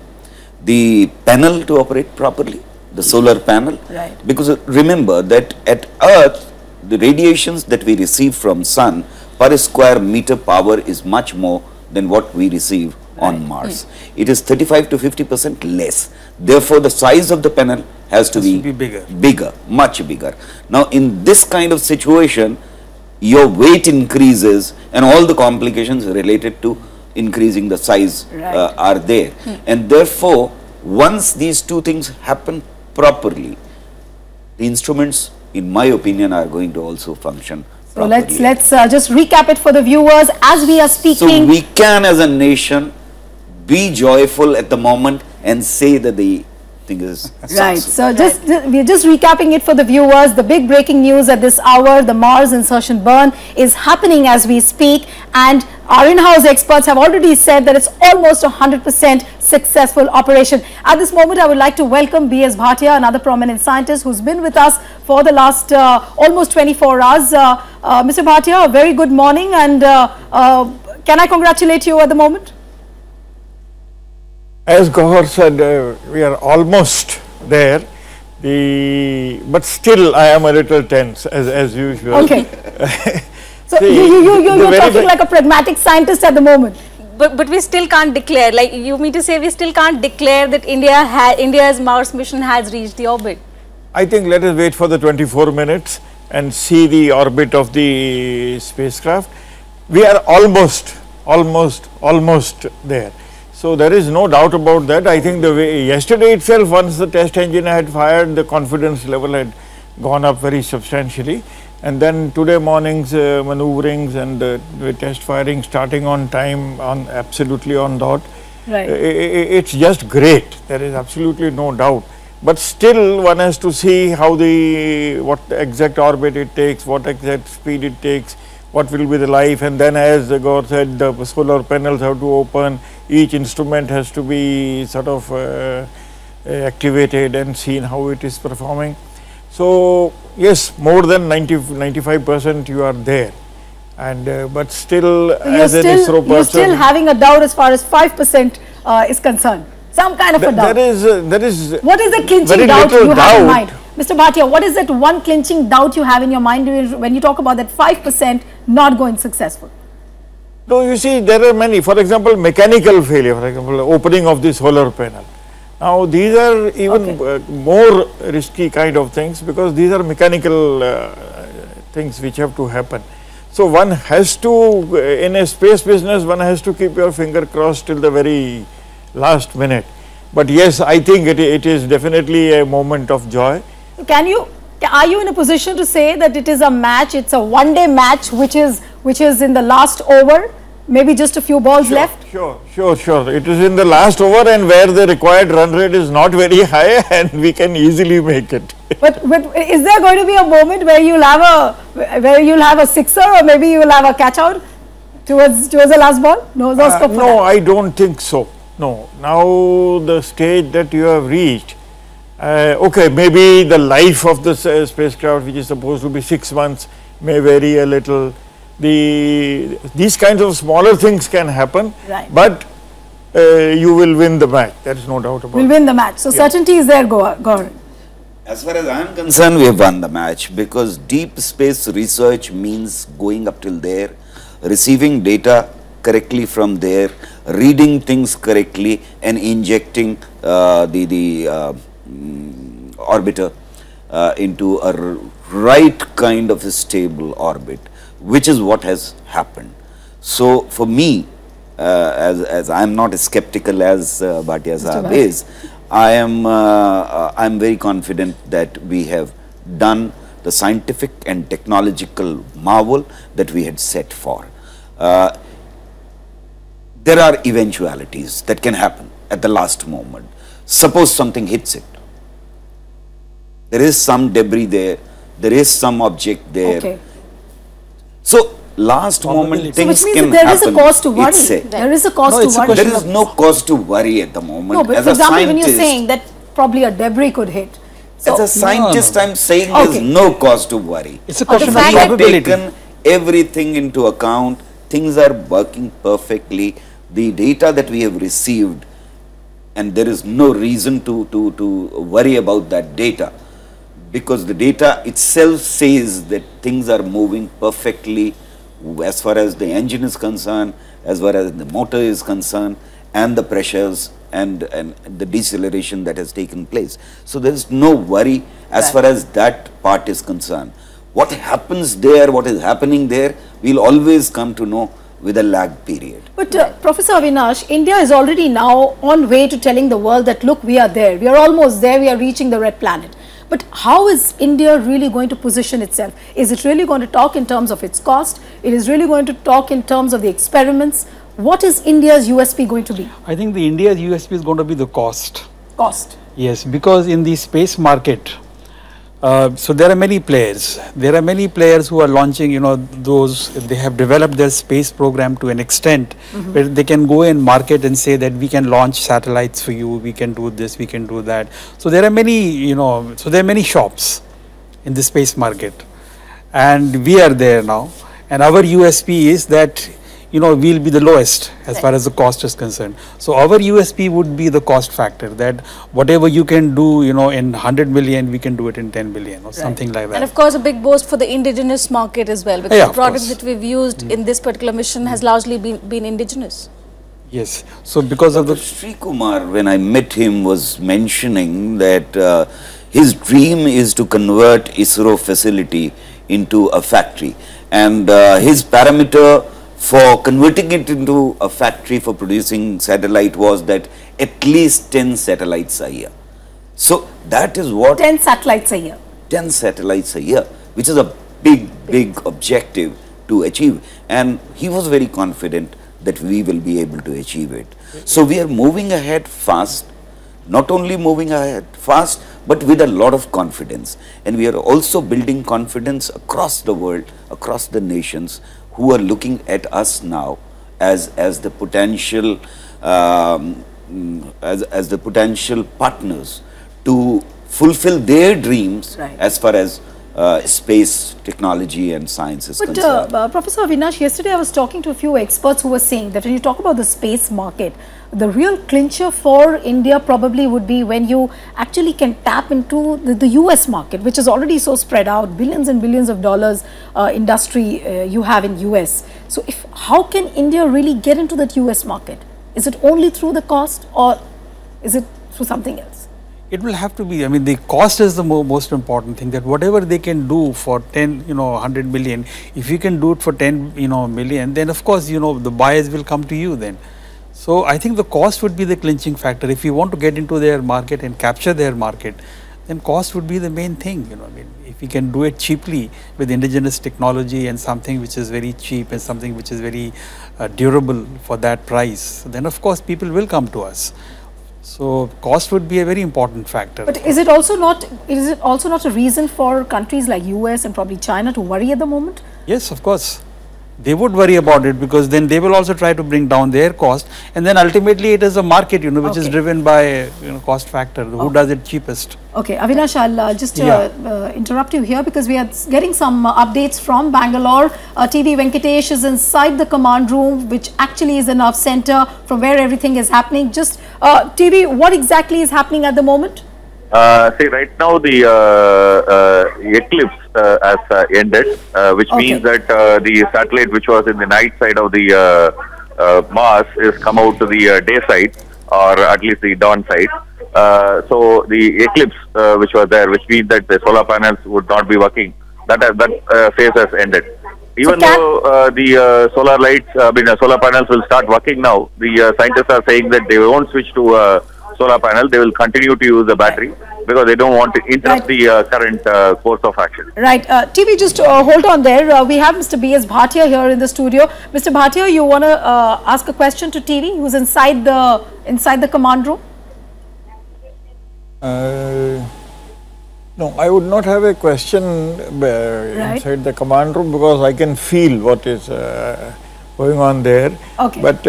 the panel to operate properly, the solar panel. Right. Because remember that at Earth, the radiations that we receive from Sun per square meter power is much more than what we receive on Mars. It is 35 to 50% less. Therefore, the size of the panel has to be bigger. much bigger. Now, in this kind of situation, your weight increases and all the complications related to increasing the size Right. are there. And therefore, once these two things happen properly, the instruments, in my opinion, are going to also function So properly. let's just recap it for the viewers as we are So speaking. we can, as a nation, be joyful at the moment and say that the thing is Right. successful. So we're just recapping it for the viewers. The big breaking news at this hour, the Mars insertion burn is happening as we speak, and our in-house experts have already said that it's almost 100% successful operation. At this moment, I would like to welcome B.S. Bhatia, another prominent scientist who's been with us for the last almost 24 hours. Mr. Bhatia, a very good morning, and can I congratulate you at the moment? As Gauhar said, we are almost there. But still, I am a little tense as usual. Okay. So See, you're the very talking fact- like a pragmatic scientist at the moment. But we still can't declare, like you mean to say we still can't declare that India's Mars mission has reached the orbit? I think let us wait for the 24 minutes and see the orbit of the spacecraft. We are almost there. So there is no doubt about that. I think yesterday itself, once the test engine had fired, the confidence level had gone up very substantially. And then today morning's maneuverings and the test firing starting on time, absolutely on dot. Right. It's just great. There is absolutely no doubt. But still, one has to see how what exact orbit it takes, what exact speed it takes, what will be the life, and then, as Gaur said, the solar panels have to open. Each instrument has to be sort of activated and seen how it is performing. So yes, more than 95% you are there, and but still, as an ISRO person, You're still having a doubt as far as 5% is concerned. Some kind of a doubt. there is What is the clinching very doubt little you have in doubt. mind? Mr. Bhatia, what is that one clinching doubt you have in your mind when you talk about that 5% not going successful? No, you see, there are many. For example, mechanical failure, for example, opening of the solar panel. Now, these are even more risky kind of things, because these are mechanical things which have to happen. So, one has to, in a space business, one has to keep your finger crossed till the very last minute. But yes, I think it is definitely a moment of joy. Are you in a position to say that it is a match, it's a one-day match which is in the last over, maybe just a few balls left? Sure. It is in the last over, and where the required run rate is not very high, and we can easily make it. But is there going to be a moment where you'll have a sixer, or maybe you will have a catch out towards the last ball? No scope for No, that. I don't think so. No. Now the stage that you have reached, Okay, maybe the life of the spacecraft, which is supposed to be 6 months, may vary a little. These kinds of smaller things can happen, Right. but you will win the match. There is no doubt about We'll it. win the match. So certainty is there, Gaurav. As far as I am concerned, we have won the match because deep space research means going up till there, receiving data correctly from there, reading things correctly and injecting the orbiter into a right kind of a stable orbit, which is what has happened. So for me, as I am not as skeptical as Bhatia Sahab is, I am very confident that we have done the scientific and technological marvel that we had set for. There are eventualities that can happen at the last moment. Suppose something hits it. There is some debris there, there is some object there. Okay. So, last moment things Which means can that there happen. is a cause to worry. It's a- There is a cause No, to it's a worry. question There is no cause to worry at the moment. No, but As for a example, when you're scientist- saying that probably a debris could hit. So, As a scientist, I'm saying Okay. there's no cause to worry. It's a question of fact We have probability. taken everything into account. Things are working perfectly. The data that we have received, and there is no reason to worry about that data, because the data itself says that things are moving perfectly as far as the engine is concerned, as far as the motor is concerned, and the pressures and the deceleration that has taken place. So there is no worry as far as that part is concerned. What happens there, what is happening there, we'll always come to know with a lag period. But Professor Avinash, India is already now on way to telling the world that look, we are there. We are almost there. We are reaching the red planet. But how is India really going to position itself? Is it really going to talk in terms of its cost? It is really going to talk in terms of the experiments? What is India's USP going to be? I think the India's USP is going to be the cost. Cost. Yes, because in the space market, so there are many players. There are many players who are launching, they have developed their space program to an extent where they can go and market and say that we can launch satellites for you, we can do this, we can do that. So there are many, so there are many shops in the space market, and we are there now. And our USP is that we'll be the lowest as far as the cost is concerned. So our USP would be the cost factor, that whatever you can do, in 100 million, we can do it in 10 billion or something like that. And of course, a big boost for the indigenous market as well, because Yeah, the of products course. that we've used in this particular mission has largely been indigenous. Yes. So because of the Sri Kumar, when I met him, was mentioning that his dream is to convert ISRO facility into a factory, and his parameter for converting it into a factory for producing satellite was that at least 10 satellites a year. So that is what 10 satellites a year. 10 satellites a year, which is a big objective to achieve, and he was very confident that we will be able to achieve it. So we are moving ahead fast, not only moving ahead fast, but with a lot of confidence, and we are also building confidence across the world, across the nations who are looking at us now as the potential as the potential partners to fulfill their dreams Right. as far as space technology and science is But concerned. Professor Avinash, yesterday I was talking to a few experts who were saying that when you talk about the space market, the real clincher for India probably would be when you actually can tap into the US market, which is already so spread out, billions and billions of dollars industry you have in US. So how can India really get into that US market? Is it only through the cost, or is it through something else? it will have to be, the cost is the most important thing, that whatever they can do for 10, 100 million, if you can do it for 10, million, then of course, the buyers will come to you then. So I think the cost would be the clinching factor. If you want to get into their market and capture their market, then cost would be the main thing, if we can do it cheaply with indigenous technology and something which is very cheap and something which is very durable for that price, then of course people will come to us. So cost would be a very important factor. But is it also not a reason for countries like US and probably China to worry at the moment? Yes, of course. they would worry about it, because then they will also try to bring down their cost, and then ultimately it is a market, you know, which is driven by, you know, cost factor, who does it cheapest. Okay, Avinash, I'll just interrupt you here, because we are getting some updates from Bangalore. TV Venkatesh is inside the command room, which actually is a nerve center from where everything is happening. Just TV, what exactly is happening at the moment? See, right now the eclipse has ended, which means that the satellite which was in the night side of the Mars is come out to the day side, or at least the dawn side. So the eclipse which was there, which means that the solar panels would not be working, that phase has ended. Even though the solar lights, solar panels will start working now, the scientists are saying that they won't switch to solar panel, they will continue to use the battery, because they don't want to interrupt the current course of action. Right. TV, just hold on there. We have Mr. B.S. Bhatia here in the studio. Mr. Bhatia, you want to ask a question to TV, who's inside the command room? No, I would not have a question inside the command room, because I can feel what is going on there. Okay. But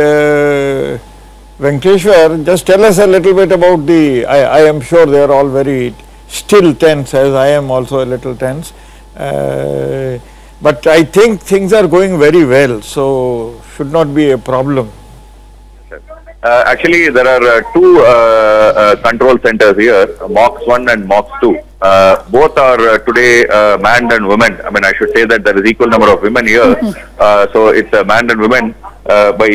Venkateshwar, just tell us a little bit about the, I am sure they are all very still tense, as I am also a little tense. But I think things are going very well, so should not be a problem. Actually, there are two control centers here, MOX-1 and MOX-2. Both are today manned and women. I mean, I should say that there is equal number of women here. So it's manned and women by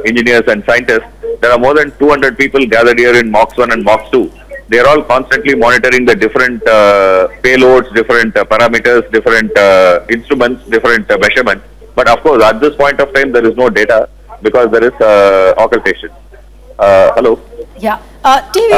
engineers and scientists. There are more than 200 people gathered here in MOX-1 and MOX-2. They are all constantly monitoring the different payloads, different parameters, different instruments, different measurements. But of course, at this point of time, there is no data, because there is occultation. Hello? Yeah. TV,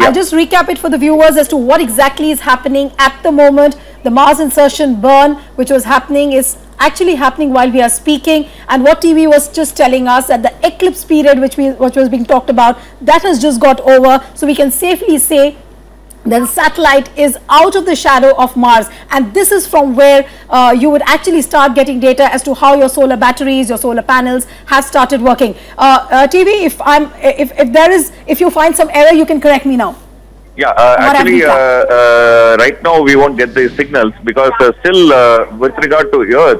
I'll just recap it for the viewers as to what exactly is happening at the moment. The Mars insertion burn, which was happening, is actually happening while we are speaking, and what TV was just telling us that the eclipse period which was being talked about, that has just got over, so we can safely say that the satellite is out of the shadow of Mars, and this is from where you would actually start getting data as to how your solar batteries, your solar panels have started working. TV, if you find some error, you can correct me now. Yeah, actually, right now we won't get the signals, because still with regard to Earth,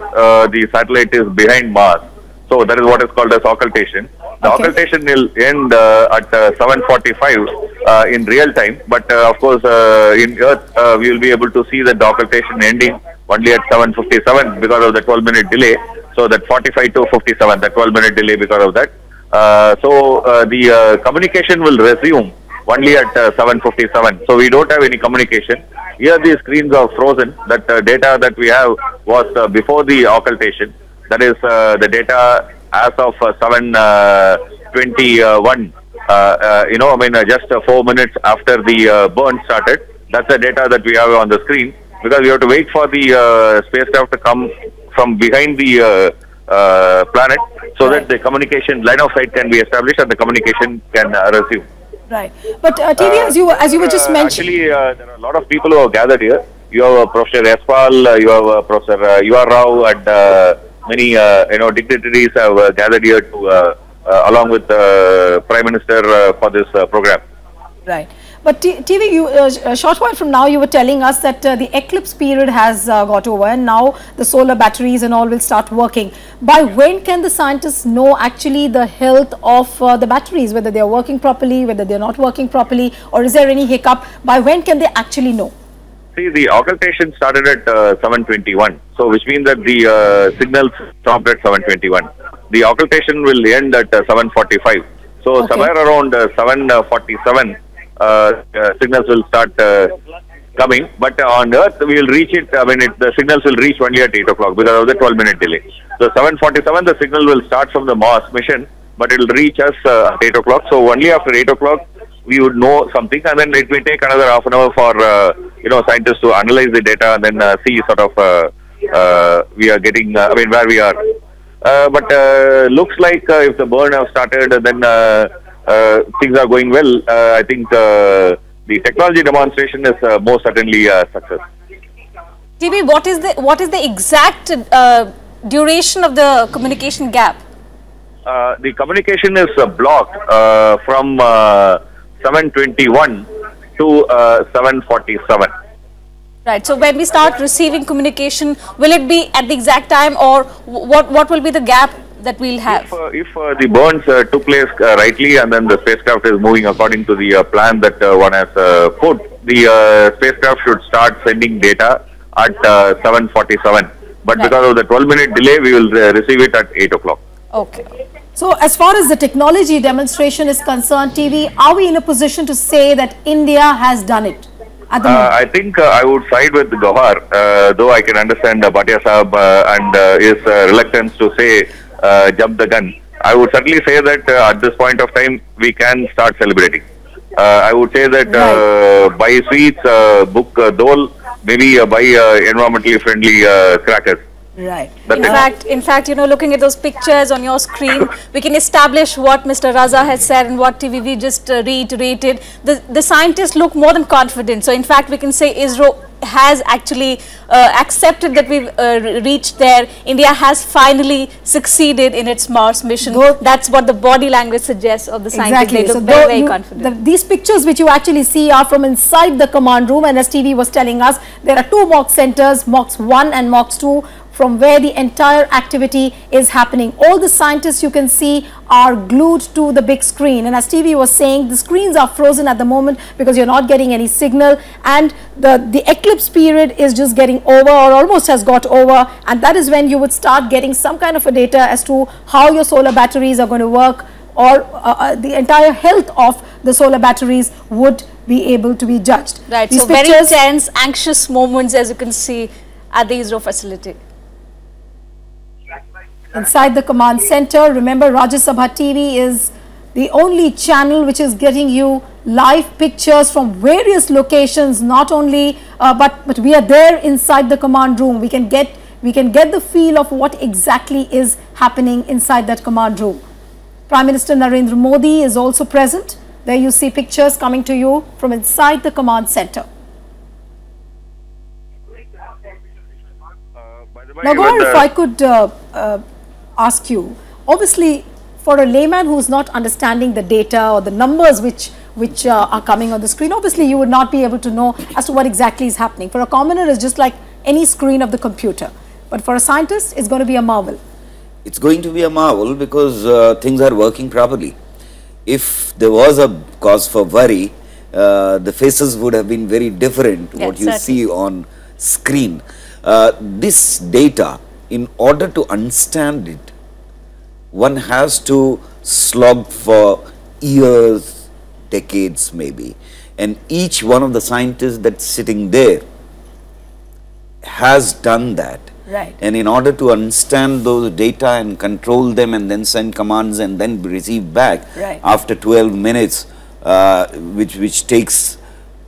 the satellite is behind Mars. So that is what is called as occultation. The occultation will end at 7:45 in real time, but of course in Earth we will be able to see that the occultation ending only at 7:57 because of the 12-minute delay. So that 45 to 57, the 12-minute delay because of that. So the communication will resume only at 7:57. So we don't have any communication. Here the screens are frozen. That data that we have was before the occultation. That is the data as of 7:21. Just 4 minutes after the burn started. That's the data that we have on the screen, because we have to wait for the spacecraft to come from behind the planet, so that the communication line of sight can be established and the communication can resume. Right. But TV, as you were just mentioning, actually, there are a lot of people who are gathered here. You have Professor Yashpal, you have Professor U.R. Rao, and many dignitaries have gathered here to along with the Prime Minister for this program. Right. But TV, a short while from now, you were telling us that the eclipse period has got over, and now the solar batteries and all will start working. By when can the scientists know actually the health of the batteries, whether they are working properly, whether they are not working properly, or is there any hiccup? By when can they actually know? See, the occultation started at 7:21, so which means that the signals stopped at 7:21. The occultation will end at 7:45. So somewhere around 7:47. Signals will start coming, but on Earth we will reach it. I mean, the signals will reach only at 8 o'clock because of the 12-minute delay. So 7:47, the signal will start from the Mars mission, but it will reach us at 8 o'clock. So only after 8 o'clock we would know something, and then it may take another half an hour for scientists to analyze the data and then see sort of we are getting. Where we are. But looks like if the burn have started, then things are going well. I think the technology demonstration is most certainly a success. TV, what is the exact duration of the communication gap? The communication is blocked from 7:21 to 7:47. Right. So when we start receiving communication, will it be at the exact time, or what will be the gap that we'll have? If the burns took place rightly, and then the spacecraft is moving according to the plan that one has put, the spacecraft should start sending data at 7:47. But Right. because of the 12-minute delay, we will receive it at 8 o'clock. Okay. So as far as the technology demonstration is concerned, TV, are we in a position to say that India has done it at the moment? I think I would side with Gauhar, though I can understand Bhatia Sahab and his reluctance to say jump the gun. I would certainly say that at this point of time, we can start celebrating. I would say that buy sweets, book dole, maybe buy environmentally friendly crackers. Right. In fact, you know, looking at those pictures on your screen, we can establish what Mr. Raza has said and what TVV just reiterated. The scientists look more than confident. So, in fact, we can say ISRO has actually accepted that we've reached there. India has finally succeeded in its Mars mission. That's what the body language suggests of the scientists. They look very confident. These pictures which you actually see are from inside the command room, and as TV was telling us, there are two mock centers, MOX 1 and MOX 2, from where the entire activity is happening. All the scientists you can see are glued to the big screen, and as TV was saying, the screens are frozen at the moment because you're not getting any signal, and the eclipse period is just getting over, or almost has got over, and that is when you would start getting some kind of a data as to how your solar batteries are going to work, or the entire health of the solar batteries would be able to be judged. Right. These so very tense, anxious moments, as you can see at the ISRO facility. Inside the command center, remember, Rajya Sabha TV is the only channel which is getting you live pictures from various locations, not only but we are there inside the command room. We can get the feel of what exactly is happening inside that command room. Prime Minister Narendra Modi is also present. There you see pictures coming to you from inside the command center. Now, Gaurav, if I could ask you, obviously for a layman who is not understanding the data or the numbers which are coming on the screen, obviously you would not be able to know as to what exactly is happening. For a commoner, it's just like any screen of the computer. But for a scientist, it's going to be a marvel. It's going to be a marvel because things are working properly. If there was a cause for worry, the faces would have been very different, Yeah, what you certainly. see on screen. This data, in order to understand it, one has to slog for years, decades maybe, and each one of the scientists that's sitting there has done that. Right. And in order to understand those data and control them and then send commands and then receive back Right. after 12 minutes, which takes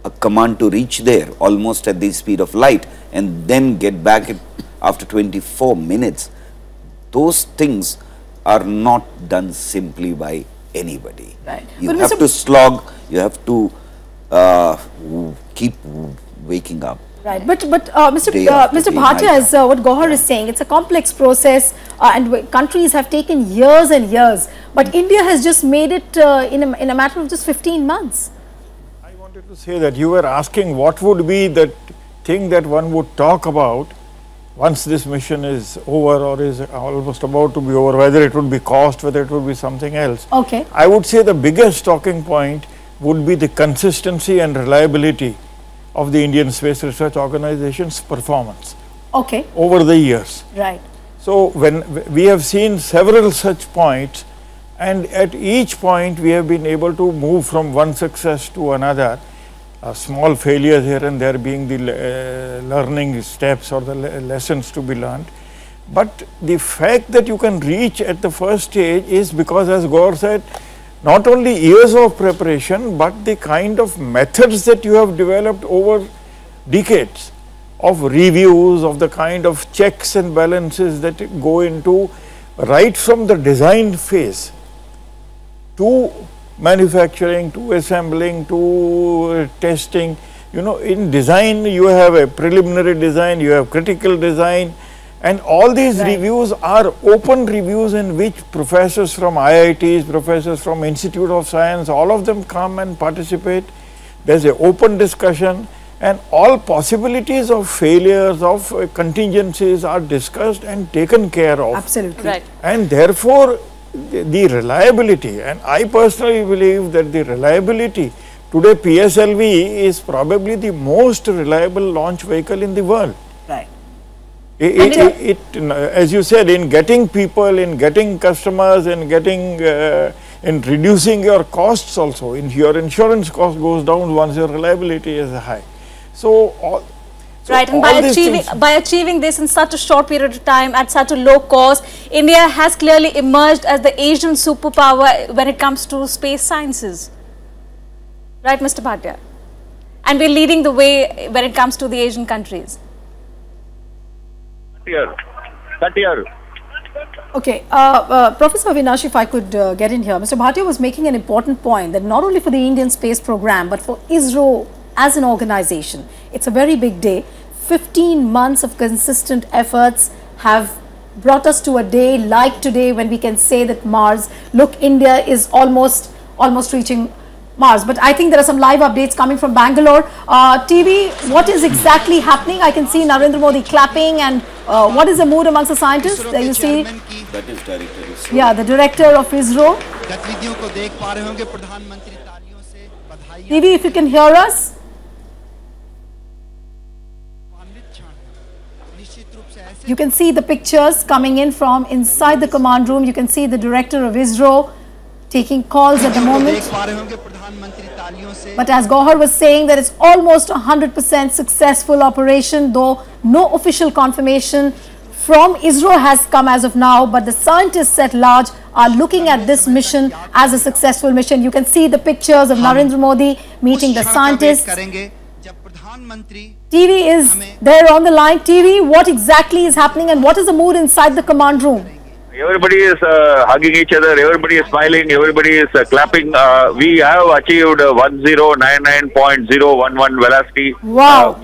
a command to reach there almost at the speed of light, and then get back after 24 minutes. Those things are not done simply by anybody. Right. You But have Mr. to slog, you have to keep waking up. Right, but Mr. Day after Mr. day, Bhatia, night as what Gauhar is saying, it's a complex process, and countries have taken years and years, but India has just made it in a matter of just 15 months. I wanted to say that you were asking what would be the thing that one would talk about once this mission is over or is almost about to be over, whether it would be cost, whether it would be something else. Okay. I would say the biggest talking point would be the consistency and reliability of the Indian Space Research Organization's performance Okay, over the years. right. So, when we have seen several such points, and at each point we have been able to move from one success to another, small failures here and there being the learning steps or the lessons to be learned. But the fact that you can reach at the first stage is because, as Gaur said, not only years of preparation, but the kind of methods that you have developed over decades of reviews, of the kind of checks and balances that go into right from the design phase to manufacturing, to assembling, to testing. You know, in design you have a preliminary design, you have critical design, And all these reviews are open reviews in which professors from IITs, professors from Institute of Science, all of them come and participate. There's an open discussion and all possibilities of failures, of contingencies are discussed and taken care of. Absolutely. Right. And therefore, the reliability, and I personally believe that the reliability, today PSLV is probably the most reliable launch vehicle in the world. Right. As you said, in getting people, in getting customers, in getting, in reducing your costs also, your insurance cost goes down once your reliability is high. So, right, and by achieving this in such a short period of time at such a low cost, India has clearly emerged as the Asian superpower when it comes to space sciences. Right, Mr. Bhatia? And we're leading the way when it comes to the Asian countries. Cut here. Okay, Professor Avinash, if I could get in here. Mr. Bhatia was making an important point that not only for the Indian space program, but for ISRO as an organization, it's a very big day. 15 months of consistent efforts have brought us to a day like today when we can say that Mars, look, India is almost reaching Mars. But I think there are some live updates coming from Bangalore. TV, what is exactly happening? I can see Narendra Modi clapping, and what is the mood amongst the scientists? There you see. That is director ISRO. Yeah, the director of ISRO. TV, if you can hear us. You can see the pictures coming in from inside the command room. You can see the director of ISRO taking calls at the moment. But as Gauhar was saying, that it's almost 100% successful operation, though no official confirmation from ISRO has come as of now. But the scientists at large are looking at this mission as a successful mission. You can see the pictures of Narendra Modi meeting the scientists. TV is there on the line. TV, what exactly is happening and what is the mood inside the command room? Everybody is hugging each other, everybody is smiling, everybody is clapping. We have achieved 1099.011 velocity. Wow.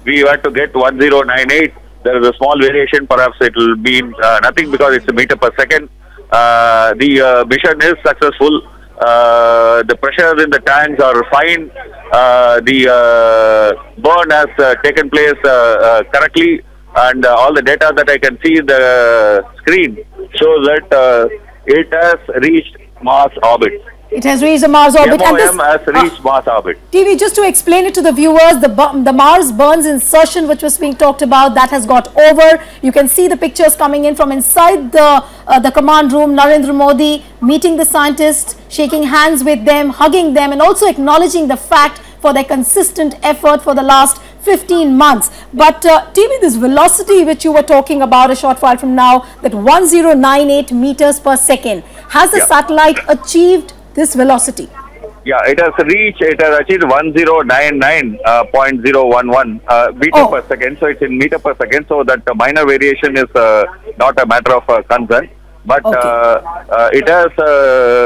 We had to get 1098. There is a small variation, perhaps it will be nothing because it's a meter per second. The mission is successful. The pressures in the tanks are fine. The burn has taken place correctly, and all the data that I can see in the screen shows that it has reached Mars orbit. It has reached the Mars orbit. MOM has reached Mars orbit. TV, just to explain it to the viewers, the Mars burns insertion which was being talked about, that has got over. You can see the pictures coming in from inside the command room. Narendra Modi meeting the scientists, shaking hands with them, hugging them, and also acknowledging the fact for their consistent effort for the last 15 months. But TV, this velocity which you were talking about a short while from now, that 1098 meters per second, has the satellite achieved this velocity? Yeah, it has achieved 1099.011 meter per second. So it's in meter per second. So that minor variation is not a matter of concern. But it has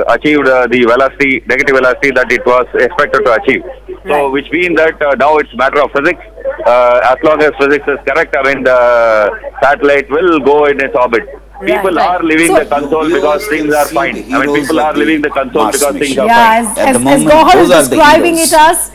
achieved the velocity, negative velocity that it was expected to achieve. So which means that now it's a matter of physics. As long as physics is correct, I mean the satellite will go in its orbit. People are leaving the console because things are fine. I mean, people are leaving the console because things are fine. As Gauhar is describing it as,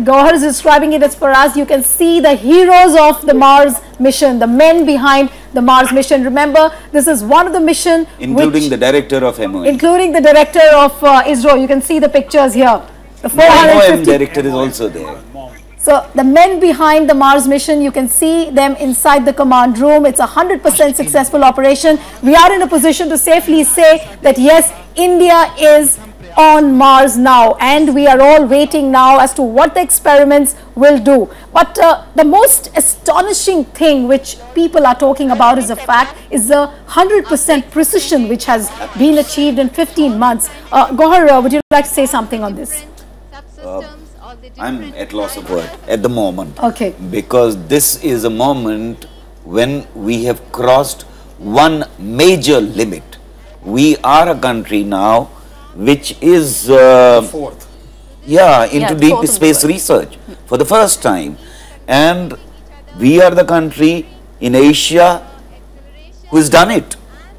Gauhar is describing it as for us, you can see the heroes of the Mars mission, the men behind the Mars mission. Remember, this is one of the mission, including the director of MOM. Including the director of ISRO. You can see the pictures here. The 450 MOM director is also there. So the men behind the Mars mission, you can see them inside the command room. It's a 100% successful operation. We are in a position to safely say that yes, India is on Mars now, and we are all waiting now as to what the experiments will do. But the most astonishing thing which people are talking about is the fact is the 100% precision which has been achieved in 15 months. Gauhar, would you like to say something on this? I'm at loss of word at the moment. Okay. Because this is a moment when we have crossed one major limit. We are a country now which is fourth. Yeah, into deep space research for the first time. And we are the country in Asia who has done it.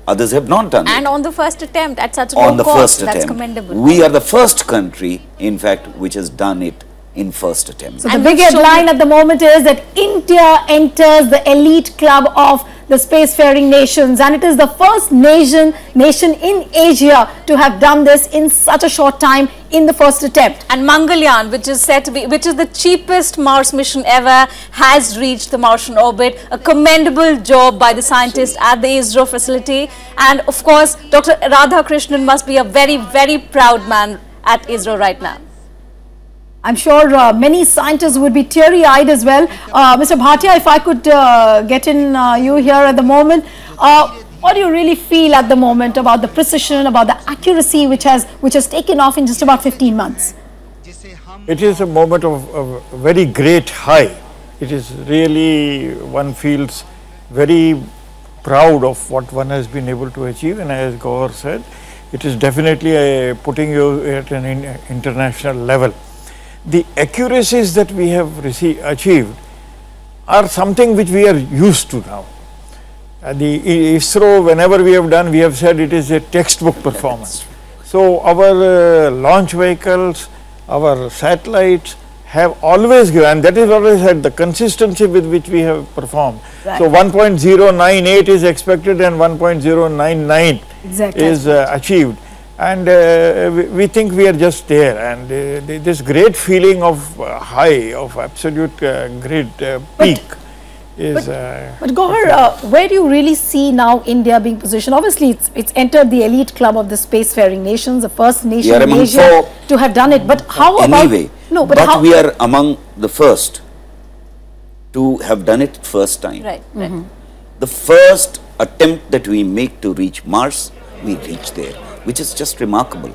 Others have not done it. And on the first attempt at such a On low the cost, first that's attempt. commendable. We are the first country, in fact, which has done it in first attempt. So the And big we've shown headline at the moment is that India enters the elite club of the spacefaring nations, and it is the first nation in Asia to have done this in such a short time in the first attempt. And Mangalyaan, which is said to be, which is the cheapest Mars mission ever, has reached the Martian orbit. A commendable job by the scientists at the ISRO facility. And of course, Dr. Radhakrishnan must be a very, very proud man at ISRO right now. I'm sure many scientists would be teary-eyed as well. Mr. Bhatia, if I could get in you here at the moment, what do you really feel at the moment about the precision, about the accuracy which has taken off in just about 15 months? It is a moment of very great high. It is really, one feels very proud of what one has been able to achieve, and as Gauhar said, it is definitely putting you at an international level. The accuracies that we have achieved are something which we are used to now. The ISRO, whenever we have done, we have said it is a textbook performance. So our launch vehicles, our satellites have always given, and that is what I said, the consistency with which we have performed. Right. So 1.098 is expected and 1.099 Exactly. is achieved. And we think we are just there, and this great feeling of high, of absolute great peak is. But Gauhar, where do you really see now India being positioned? Obviously, it's entered the elite club of the spacefaring nations, the first nation in among Asia four to have done it. But how about? Anyway, No, but how? we are among the first to have done it first time. Right, right. The first attempt that we make to reach Mars, we reach there, which is just remarkable,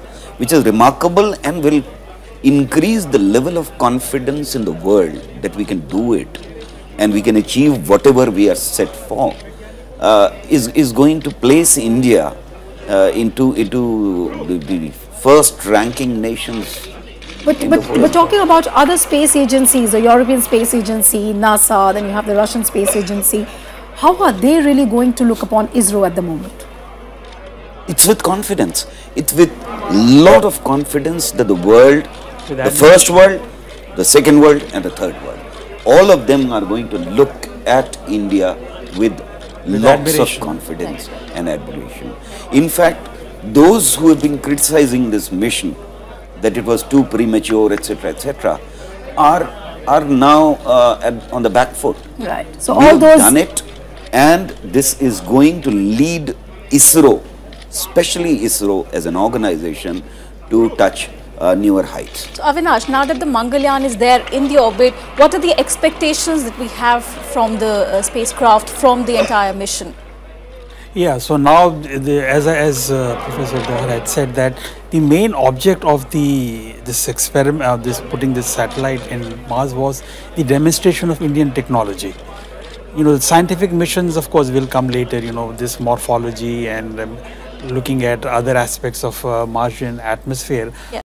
and will increase the level of confidence in the world that we can do it and we can achieve whatever we are set for, is going to place India into the first ranking nations. But talking about other space agencies, the European Space Agency, NASA, then you have the Russian Space Agency, how are they really going to look upon ISRO at the moment? It's with confidence. It's with lot of confidence that the world, the first world, the second world and the third world, all of them are going to look at India with lots of confidence and admiration. In fact, those who have been criticizing this mission, that it was too premature, etc., are now on the back foot. Right. So We all have those done it, and this is going to lead ISRO, especially ISRO as an organization, to touch newer heights. So Avinash, now that the Mangalyaan is there in the orbit, what are the expectations that we have from the spacecraft, from the entire mission? Yeah, so now, as Professor Gauhar had said, that the main object of this experiment, putting this satellite in Mars, was the demonstration of Indian technology. You know, the scientific missions, of course, will come later. You know, this morphology and looking at other aspects of Martian atmosphere. Yeah.